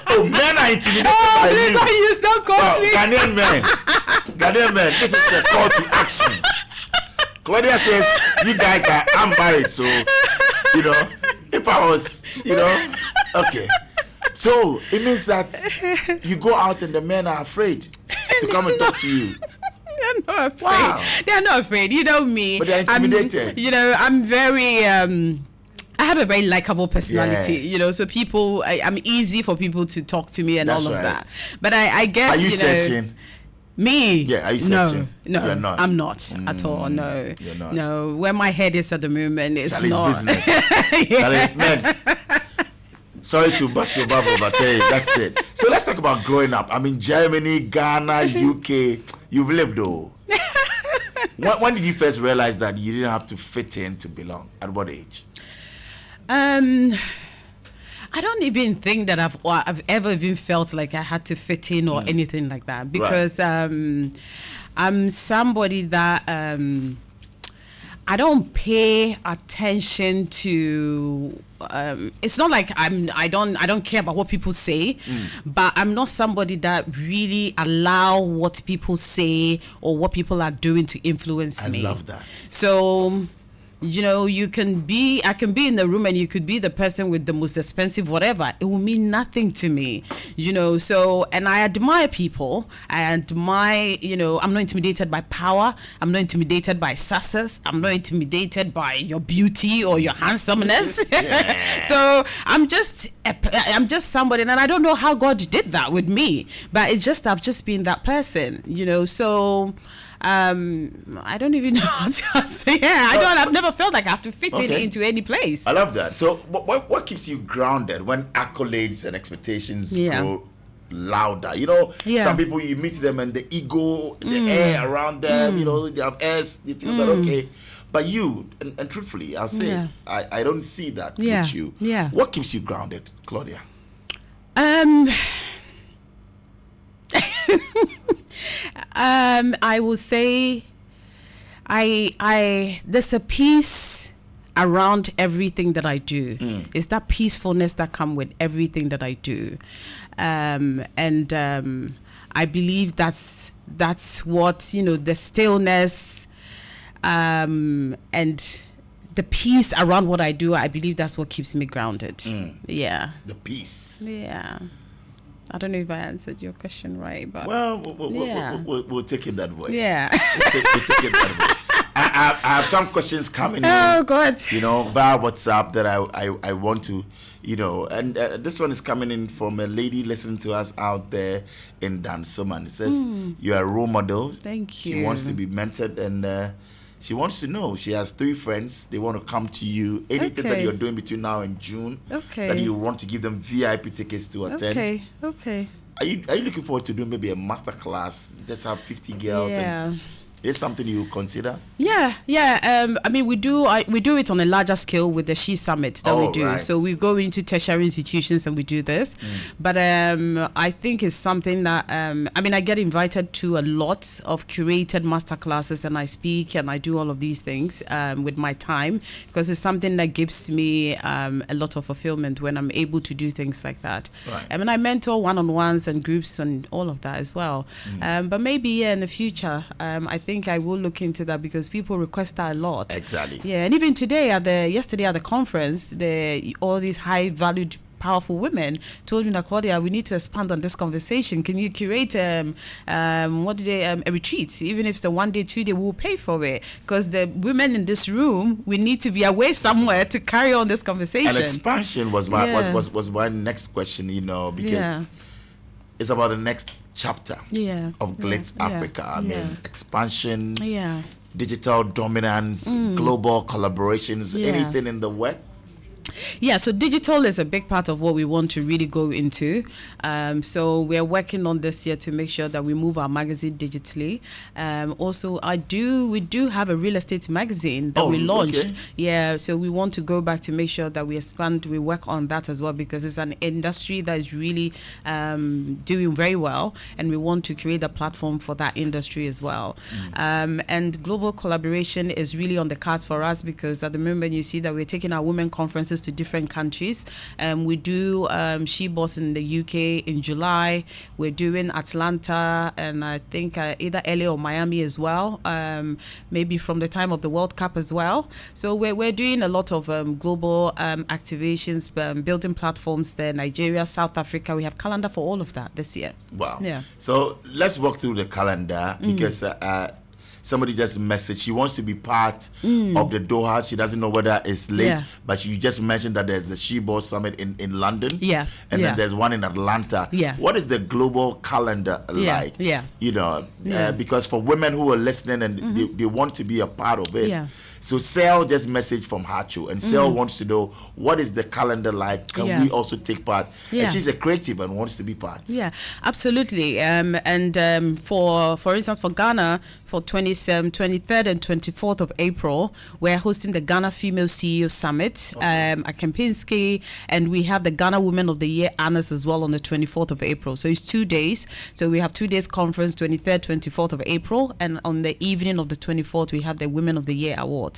Oh, men are intimidated by you. Please don't quote me. Ghanaian men, this is a call to action. Claudia says, you guys I'm married, so, if I was, okay. So, it means that you go out and the men are afraid to come and talk to you. They're not afraid. Wow. They're not afraid. You know me. But they're intimidated. I'm very... I have a very likable personality, so people, I'm easy for people to talk to me and all of that. But I guess, are you searching? Me? Yeah, are you searching? No, you're not. I'm not at all. No, you're not. No, where my head is at the moment, it's Charlie's not. Business. Man, sorry to bust your bubble, but that's it. So let's talk about growing up. I mean, Germany, Ghana, UK. You've lived though. When did you first realize that you didn't have to fit in to belong? At what age? I don't even think that I've ever even felt like I had to fit in or anything like that, because I'm somebody that I don't pay attention to. It's not like I don't care about what people say, but I'm not somebody that really allow what people say or what people are doing to influence me. I love that. So, I can be in the room and you could be the person with the most expensive whatever. It will mean nothing to me, So, and I admire people. I admire, I'm not intimidated by power. I'm not intimidated by success. I'm not intimidated by your beauty or your handsomeness. So I'm just somebody, and I don't know how God did that with me, but it's just I've just been that person, So. I don't even know how to answer. I've never felt like I have to fit in into any place. I love that. So what keeps you grounded when accolades and expectations go louder? Some people, you meet them and the ego, the air around them, they have airs, they feel that okay. But you, and truthfully, I'll say, I don't see that with you. Yeah. What keeps you grounded, Claudia? I will say there's a peace around everything that I do. It's that peacefulness that comes with everything that I do. And I believe that's what, the stillness and the peace around what I do, I believe that's what keeps me grounded. Yeah. The peace. Yeah. I don't know if I answered your question right, but we'll take it that way. Yeah, we'll take it that way. I have some questions coming in. Oh God! Via WhatsApp that I want to, and this one is coming in from a lady listening to us out there in Dansoman. It says you're a role model. Thank you. She wants to be mentored and. She wants to know. She has 3 friends. They want to come to you. Anything that you're doing between now and June that you want to give them VIP tickets to attend. Okay. Are you looking forward to doing maybe a master class? Just have 50 girls. Yeah. And it's something you consider? Yeah, I mean, we do it on a larger scale with the She Summit that we do. Right. So we go into tertiary institutions and we do this. But I think it's something that I mean, I get invited to a lot of curated masterclasses, and I speak and I do all of these things with my time, because it's something that gives me a lot of fulfillment when I'm able to do things like that. Right. I mean, I mentor one-on-ones and groups and all of that as well. But maybe in the future, I think I will look into that, because people request that a lot. Exactly. Yeah, and even today yesterday at the conference, all these high valued powerful women told me that, Claudia, we need to expand on this conversation. Can you curate a retreat? Even if it's a 1 day, 2 day, we'll pay for it, because the women in this room, we need to be away somewhere to carry on this conversation. And expansion was my next question, because it's about the next chapter of Glitz Africa. I mean, expansion, digital dominance, global collaborations, anything in the work. Yeah, so digital is a big part of what we want to really go into. So we're working on this year to make sure that we move our magazine digitally. Also, we do have a real estate magazine that we launched. Okay. Yeah, so we want to go back to make sure that we expand, we work on that as well, because it's an industry that is really doing very well, and we want to create a platform for that industry as well. And global collaboration is really on the cards for us, because at the moment you see that we're taking our women conferences to different countries. We do She Boss in the UK in July. We're doing Atlanta, and I think either LA or Miami as well, maybe from the time of the World Cup as well. So we're doing a lot of global activations, building platforms there. Nigeria, South Africa, we have calendar for all of that this year. Wow. Yeah. So let's walk through the calendar, because somebody just messaged she wants to be part of the Doha. She doesn't know whether it's late, but you just mentioned that there's the She Boss Summit in London. Yeah. And then there's one in Atlanta. Yeah. What is the global calendar like? Yeah. Because for women who are listening and they want to be a part of it. Yeah. So Sel just messaged from Hacho, and Sel wants to know, what is the calendar like? Can we also take part? Yeah. And she's a creative and wants to be part. Yeah, absolutely. For instance, for Ghana, for 23rd and 24th of April, we're hosting the Ghana Female CEO Summit at Kempinski, and we have the Ghana Women of the Year honors as well on the 24th of April. So it's 2 days. So we have 2 days conference, 23rd, 24th of April, and on the evening of the 24th, we have the Women of the Year Awards.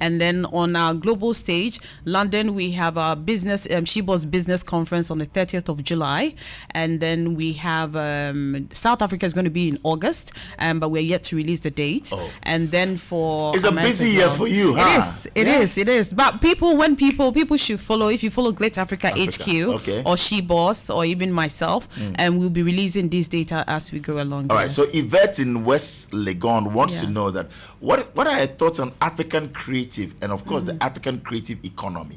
And then on our global stage, London, we have our business She Boss Business Conference on the 30th of July, and then we have South Africa is going to be in August, but we're yet to release the date. And then for it's America, a busy year for you, huh? It is. But people should follow. If you follow Glitz Africa HQ or She Boss or even myself, and we'll be releasing this data as we go along. All right. So Yvette in West Legon wants to know that what are your thoughts on African creative and of course the African creative economy?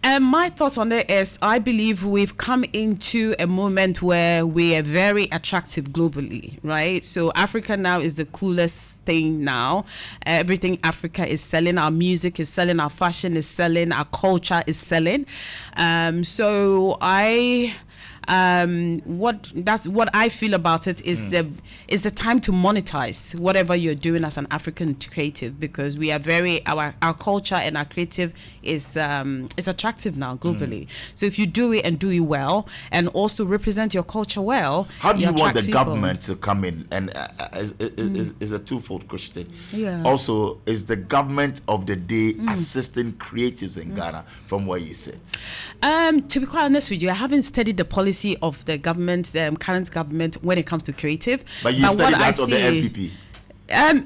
My thoughts on it is, I believe we've come into a moment where we are very attractive globally, right? So Africa now is the coolest thing now. Everything Africa is selling. Our music is selling. Our fashion is selling. Our culture is selling. What I feel about it is the time to monetize whatever you're doing as an African creative, because we are our culture and our creative is attractive now globally. So if you do it and do it well and also represent your culture well, how do you want the government to come in? And is a twofold question. Yeah. Also, is the government of the day assisting creatives in Ghana from where you sit? To be quite honest with you, I haven't studied the policy of the government, the current government, when it comes to creative. But you studied that of the MPP.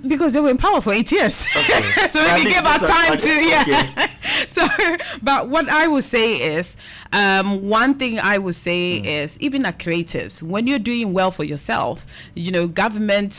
Because they were in power for 8 years. Okay. So we give our time to, So, but what I would say is, one thing I would say is, even at creatives, when you're doing well for yourself, government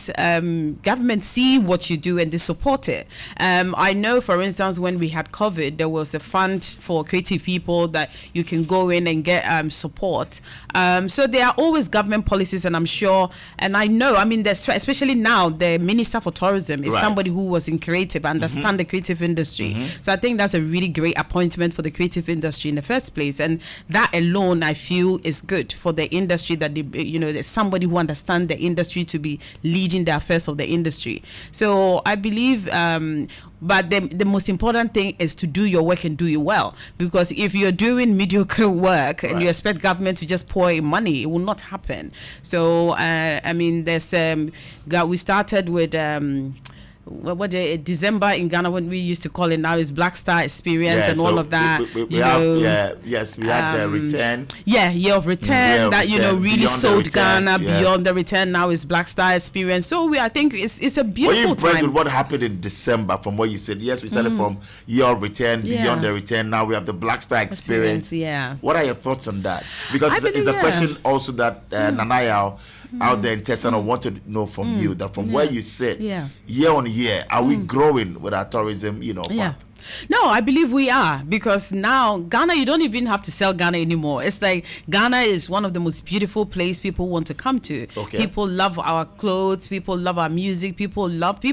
see what you do and they support it. I know, for instance, when we had COVID, there was a fund for creative people that you can go in and get support. So there are always government policies, and I'm sure, and I know, especially now, the Minister for Tourism is somebody who was in creative, understand the creative industry. So I think that's a really great appointment for the creative industry in the first place. And that alone, I feel, is good for the industry, that there's somebody who understands the industry to be leading the affairs of the industry. So I believe, but the most important thing is to do your work and do it well. Because if you're doing mediocre work and you expect government to just pour in money, it will not happen. So, we started with December in Ghana, when we used to call it, now is Black Star Experience, and all of that. We had the return. Year of Return, that really sold Ghana beyond the return. Now is Black Star Experience. So I think it's a beautiful time. Were you impressed time with what happened in December from what you said? Yes, we started from Year of Return, beyond the return. Now we have the Black Star Experience. Yeah. What are your thoughts on that? Because it's a question also that Nanayao out there in Tesano want to know from you, that from where you sit, year on year, are we growing with our tourism, path? No, I believe we are, because now Ghana, you don't even have to sell Ghana anymore. It's like Ghana is one of the most beautiful places people want to come to. Okay. People love our clothes, people love our music, people like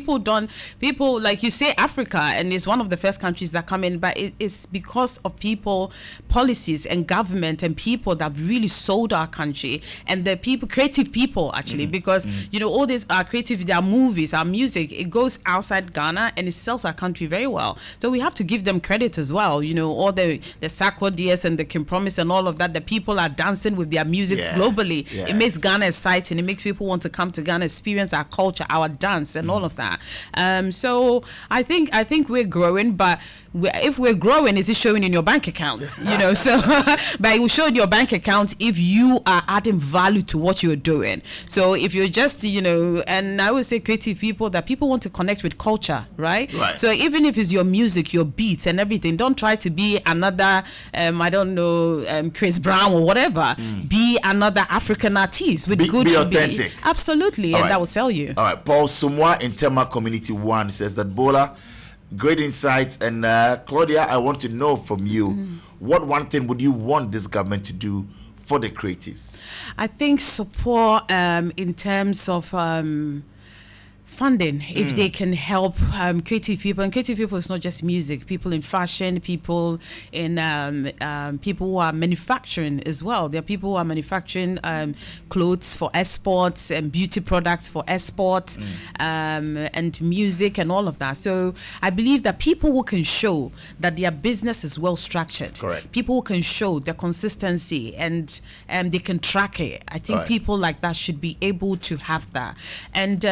you say Africa, and it's one of the first countries that come in, but it's because of people, policies and government and people that really sold our country, and the people, creative people actually, because all these are creative, their movies, our music, it goes outside Ghana and it sells our country very well. So we have to give them credit as well. All the Sacco DS and the Kim Promise and all of that, the people are dancing with their music globally. It makes Ghana exciting. It makes people want to come to Ghana, experience our culture, our dance, and all of that. So I think we're growing, but if we're growing, is it showing in your bank account? So but it will show in your bank account if you are adding value to what you're doing. So if you're just and I always say creative people, that people want to connect with culture, right? So even if it's your music, your beats and everything, don't try to be another Chris Brown or whatever. Be another African artist with good, be authentic. Absolutely. And that will sell you. All right, Paul Sumwa in Tema Community 1 says that Bola, great insights, and Claudia, I want to know from you, what one thing would you want this government to do for the creatives? I think support in terms of funding, if they can help creative people. And creative people is not just music, people in fashion, people in people who are manufacturing as well. There are people who are manufacturing clothes for exports and beauty products for export, and music and all of that. So I believe that people who can show that their business is well structured, people who can show the consistency and they can track it, I think people like that should be able to have that. And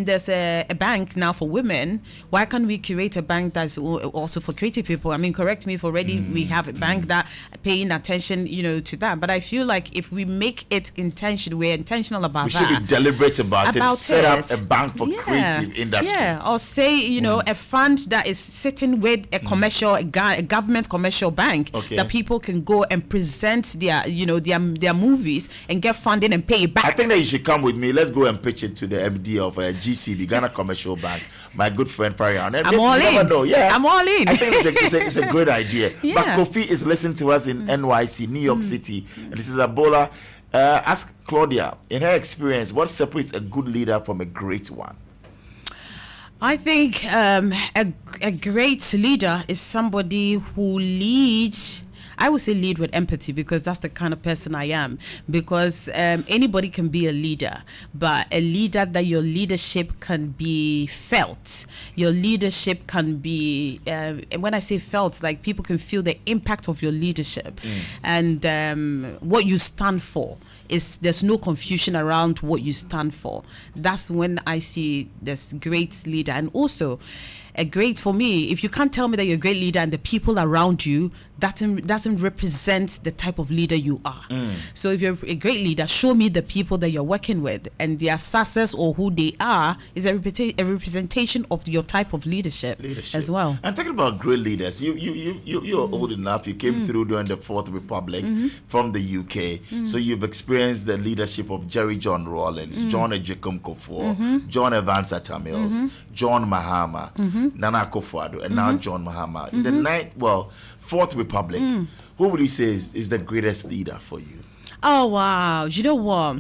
there's a bank now for women. Why can't we create a bank that's also for creative people? Correct me if already we have a bank that paying attention, to that. But I feel like if we make it intentional, we're intentional about that. We should be deliberate about it. Set up a bank for creative industry. Yeah, or say, a fund that is sitting with a commercial, a government commercial bank that people can go and present their movies and get funding and pay it back. I think that you should come with me. Let's go and pitch it to the MD of GCB, Ghana Commercial Bank, my good friend Farian. I'm all in. Yeah, I'm all in. I think it's a great idea. But Kofi is listening to us in NYC, New York City, and this is Bola. Ask Claudia, in her experience, what separates a good leader from a great one? I think a great leader is somebody who leads. I would say lead with empathy, because that's the kind of person I am. Because anybody can be a leader, but a leader that your leadership can be felt. Your leadership can be, and when I say felt, like people can feel the impact of your leadership and what you stand for. There's no confusion around what you stand for. That's when I see this great leader. And also for me, if you can't tell me that you're a great leader and the people around you doesn't represent the type of leader you are. So if you're a great leader, show me the people that you're working with, and their success or who they are is a representation of your type of leadership as well. And talking about great leaders, you're old enough. You came through during the Fourth Republic from the UK, so you've experienced the leadership of Jerry John Rawlings, John Ejikam Kofor, John Evans Atamils, John Mahama, Nana Akufo-Addo, and now John Mahama. In the Fourth Republic, who would you say is the greatest leader for you? Oh, wow. You know what?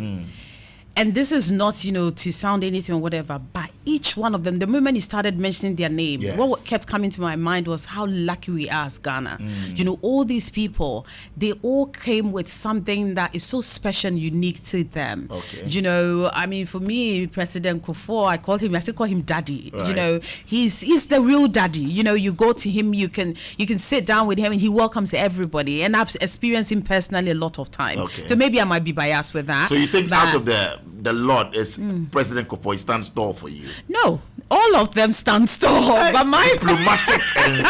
And this is not, to sound anything or whatever, but each one of them, the moment he started mentioning their name, Yes. what kept coming to my mind was how lucky we are as Ghana. You know, all these people, they all came with something that is so special and unique to them. Okay. You know, I mean, for me, President Kufuor, I still call him daddy. Right. You know, he's the real daddy. You know, you go to him, you can sit down with him and he welcomes everybody. And I've experienced him personally a lot of time. Okay. So maybe I might be biased with that. So you think but- out of the lot is President Kufuor, he stands tall for you? No, all of them stand tall. But my Diplomatic and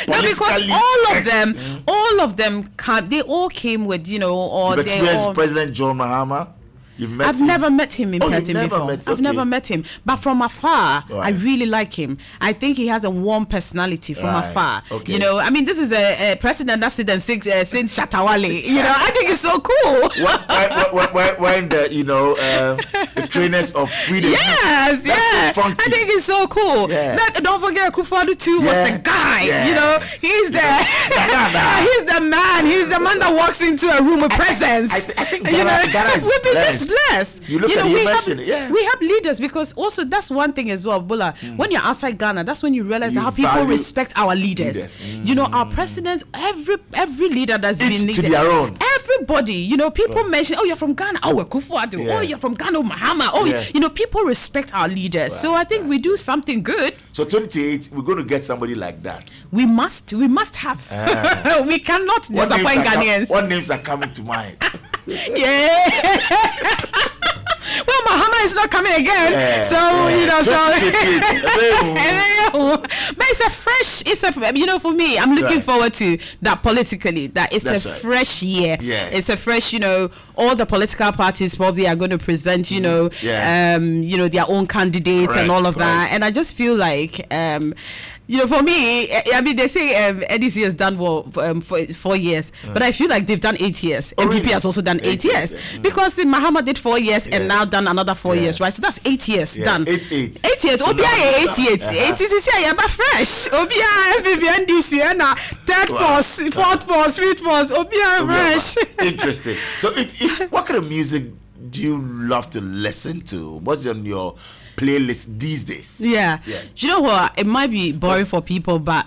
no, because all of them they all came with, you know, or You've they experienced all. President John Mahama? You've met I've him? never met him in Oh, you've person never before. met- I've okay. never met him, but from afar, Right. I really like him. I think he has a warm personality from Right. afar. Okay. You know, I mean, this is a president that's in Saint Shatawale. You know, I think it's so cool. Why in the, you know, the trainers of freedom? Yes, That's yeah. so funky. I think it's so cool. Yeah. Don't forget, Kufuor too was Yeah. the guy. Yeah. You know, he's the he's the man. He's the man that walks into a room with presence. I think you know, Ghana is we've been blessed. just blessed. You look at it, you mention it, yeah. We have leaders, because also that's one thing as well, Bola. When you're outside Ghana, that's when you realize You how people value respect our leaders. leaders. You know, our president, every leader that's Each been to leader, their own. everybody, you know, people mention, oh, you're from Ghana, oh, we're Kufuor, Yeah. oh, you're from Ghana, Mahama, oh, Yeah. you know, people respect our leaders. So I think we do something good. So 2028, we're going to get somebody like that. We must have. We cannot disappoint Ghanaians. What names are coming to mind? Yeah. Well, Mahama is not coming again, Yeah, so yeah. you know, 2028. but it's you know, for me, I'm looking Right. forward to that politically. That it's That's a right. fresh year. Yes. It's a fresh, you know, all the political parties probably are going to present, you know, Yeah. you know, their own candidates Correct, and all of that, correct. and I just feel like. You know, for me, I mean, they say NDC has done well for 4 years, but I feel like they've done 8 years. Oh, MPP really? has also done 8 years, yeah. because Mahama did 4 years Yeah. and now done another 4 Yeah. years, right? So that's 8 years Yeah, done. 8 8 years. So Obia now- 8 years. 8 years is here, but fresh. Obia MPP NDC and third Wow. force, fourth force, fifth force. Obia fresh. Interesting. So, if what kind of music do you love to listen to? What's on your playlist these days? Yeah. Yeah. You know what? It might be boring for people, but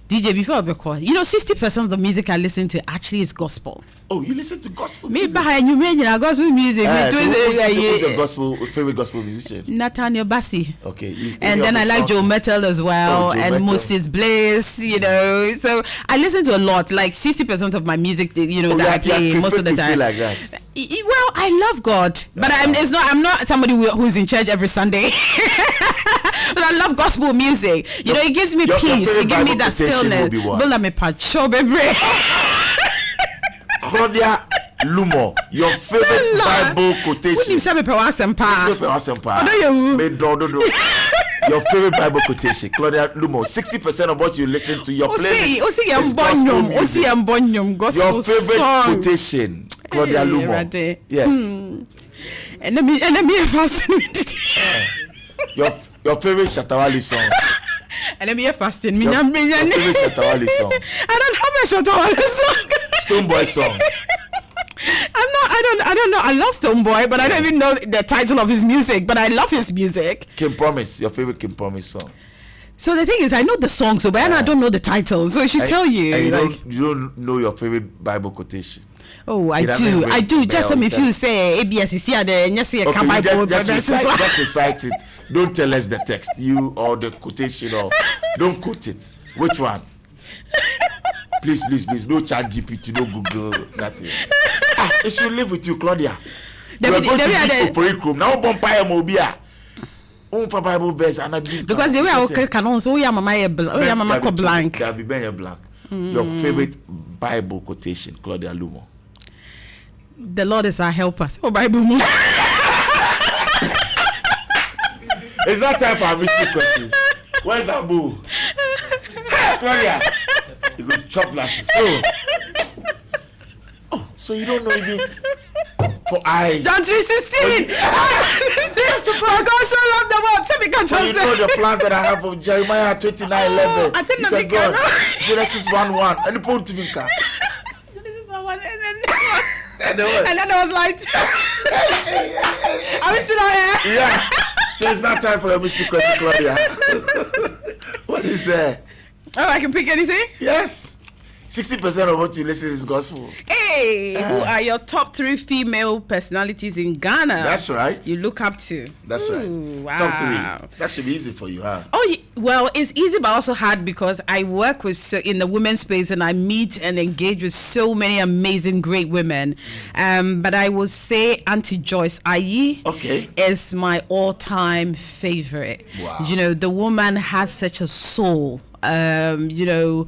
DJ, before I record, you know, 60% of the music I listen to actually is gospel. Oh, you listen to gospel Me music? behind you, man, gospel music. So who's your Nathaniel favorite gospel musician? Bassi. Okay. And then I like Joe Metal as well, Oh, Joe and Metal. Moses Blaze, you know. So I listen to a lot, like 60% of my music, you know, Oh, that yeah, I play yeah, most of the prefer to time. feel like that. Well, I love God, but I'm not somebody who's in church every Sunday. But I love gospel music. You know, it gives me your peace. favorite It gives me Bible that quotation stillness. will be what? Bola me pacho bebre. Claudia Lumor, your favorite Bible quotation. Wouldn't you say me pe wa asempa? Your favorite Bible quotation, Claudia Lumor. 60% of what you listen to your playlist Osi is gospel music. gospel Your favorite song. quotation, Claudia Hey, Lumor. Rade. Yes. And let me fasting. Your favorite Shatawale song. And let me fasting. Me Your na me na- favorite Shatawale song. I don't have a Shatawale song. Stoneboy song. I don't know. I love Stoneboy, but I don't even know the title of his music. But I love his music. Kim Promise, your favorite Kim Promise song. So the thing is, I know the song, so but I don't know the title. So I should tell you. And like, you don't know your favorite Bible quotation. oh, I You know, do. I do. Just Bell, if you say ABS, you see the yes, you Okay, come you Bible. just recite it. Don't tell us the text, you or the quotation, or don't quote it. Which one? Please. No chat GPT, no Google, nothing. It should live with you, Claudia. You are going to read Oforikrom. Now, Bompire Mobia. For Bible verse, and because the way I can also, yeah, mama, blank. That be blank. Your favorite Bible quotation, Claudia Lumor. The Lord is our helper. So Bible. It's that time for a mystery question. Where's that bull? Claudia, you go chop lashes. So you don't know even for I. John 3:16. I God so love the world. Tell me, God, So you know the plans that I have for Jeremiah 29:11. I think You that can we go. Genesis 1:1. And the point to me, car. This is one, And and then I was like, are we still out here? yeah. So it's not time for a mystery question, Claudia. What is there? Oh, I can pick anything? Yes. 60% of what you listen is gospel. Hey, who are your top 3 female personalities in Ghana? That's right. You look up to. That's Ooh, right. wow. Top 3. That should be easy for you, huh? Oh, well, it's easy, but also hard because I work with in the women's space and I meet and engage with so many amazing, great women. But I would say Auntie Joyce Ayi is my all-time favorite. Wow. You know, the woman has such a soul. You know,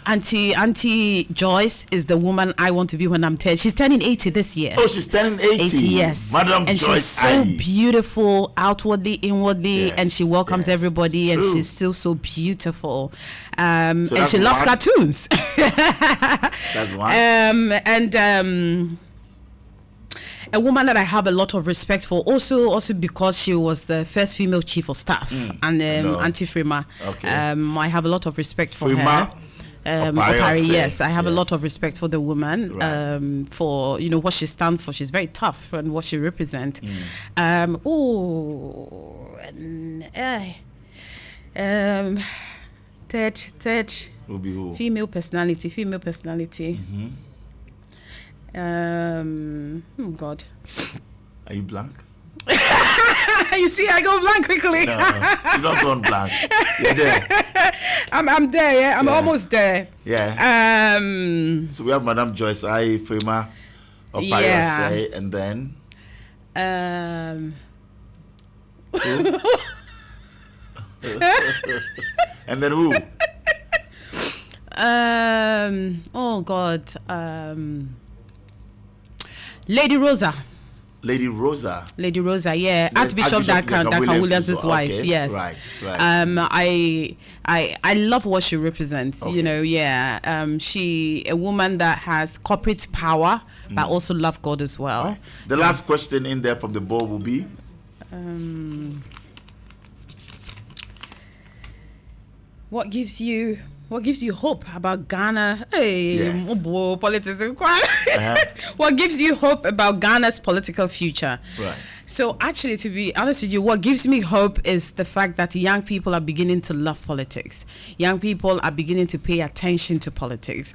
Auntie Joyce is the woman I want to be when I'm 10. She's turning 80 this year. Oh, she's turning 80. Yes. Madam and Joyce she's so Ayi. beautiful, outwardly, inwardly, Yes, and she welcomes yes. everybody, and True. she's still so beautiful. And that's she loves one. cartoons. That's one. A woman that I have a lot of respect for, also because she was the first female chief of staff, and Auntie Frima. Okay. I have a lot of respect for Frima? her. Opari, yes, I have a lot of respect for the woman, Right. For what she stands for. She's very tough and what she represents. Third Will be who? female personality. Oh God. Are you blank? You see, I go blank quickly. No, you're not going blank. You're there. I'm there. Yeah, I'm almost there. Yeah. So we have Madam Joyce Ayi, Frima, Opari, and then. Who? And then who? Oh God. Lady Rosa. Lady Rosa, yeah, Archbishop Duncan Williams' wife. Okay. Yes, right. I love what she represents. Okay. You know, she a woman that has corporate power, but also love God as well. Right. The last question in there from the board will be. What gives you hope about Ghana? Hey, Yes. Politics. What gives you hope about Ghana's political future? Right. So actually, to be honest with you, what gives me hope is the fact that young people are beginning to love politics. Young people are beginning to pay attention to politics.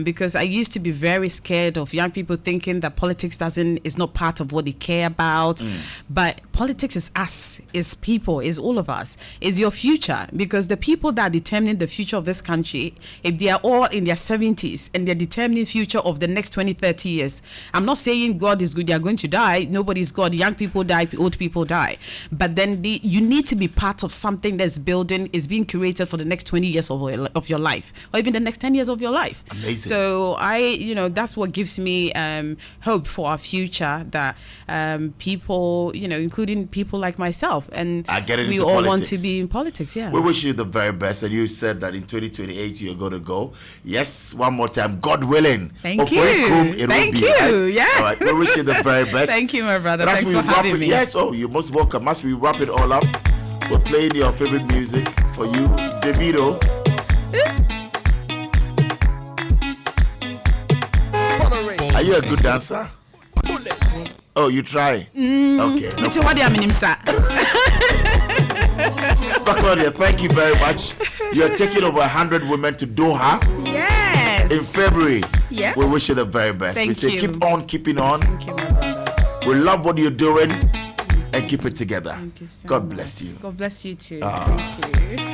Because I used to be very scared of young people thinking that politics is not part of what they care about. But politics is us, is people, is all of us, is your future. Because the people that are determining the future of this country, if they are all in their 70s and they're determining the future of the next 20, 30 years, I'm not saying God is good, they are going to die. Nobody's God. Young people die, old people die. But then you need to be part of something that's is being created for the next 20 years of your life, or even the next 10 years of your life. Amazing. So that's what gives me hope for our future, that people, including people like myself, and we all politics. Want to be in politics. Yeah. We wish you the very best, and you said that in 2028 you're going to go. Yes, one more time, God willing. Thank you. Thank you. Right? Yeah. All right. We wish you the very best. Thank you, my brother. Thanks for having me. Yes, you're most welcome. As we wrap it all up, we're playing your favorite music for you, Davido. Are you a good dancer? Oh, you try? Okay. No Claudia, thank you very much. You're taking over 100 women to Doha. Yes. In February. Yes. We wish you the very best. Thank we say you. keep on keeping on. Thank you, my brother. We love what you're doing and keep it together. Thank you so God much. bless you. God bless you too. Thank you.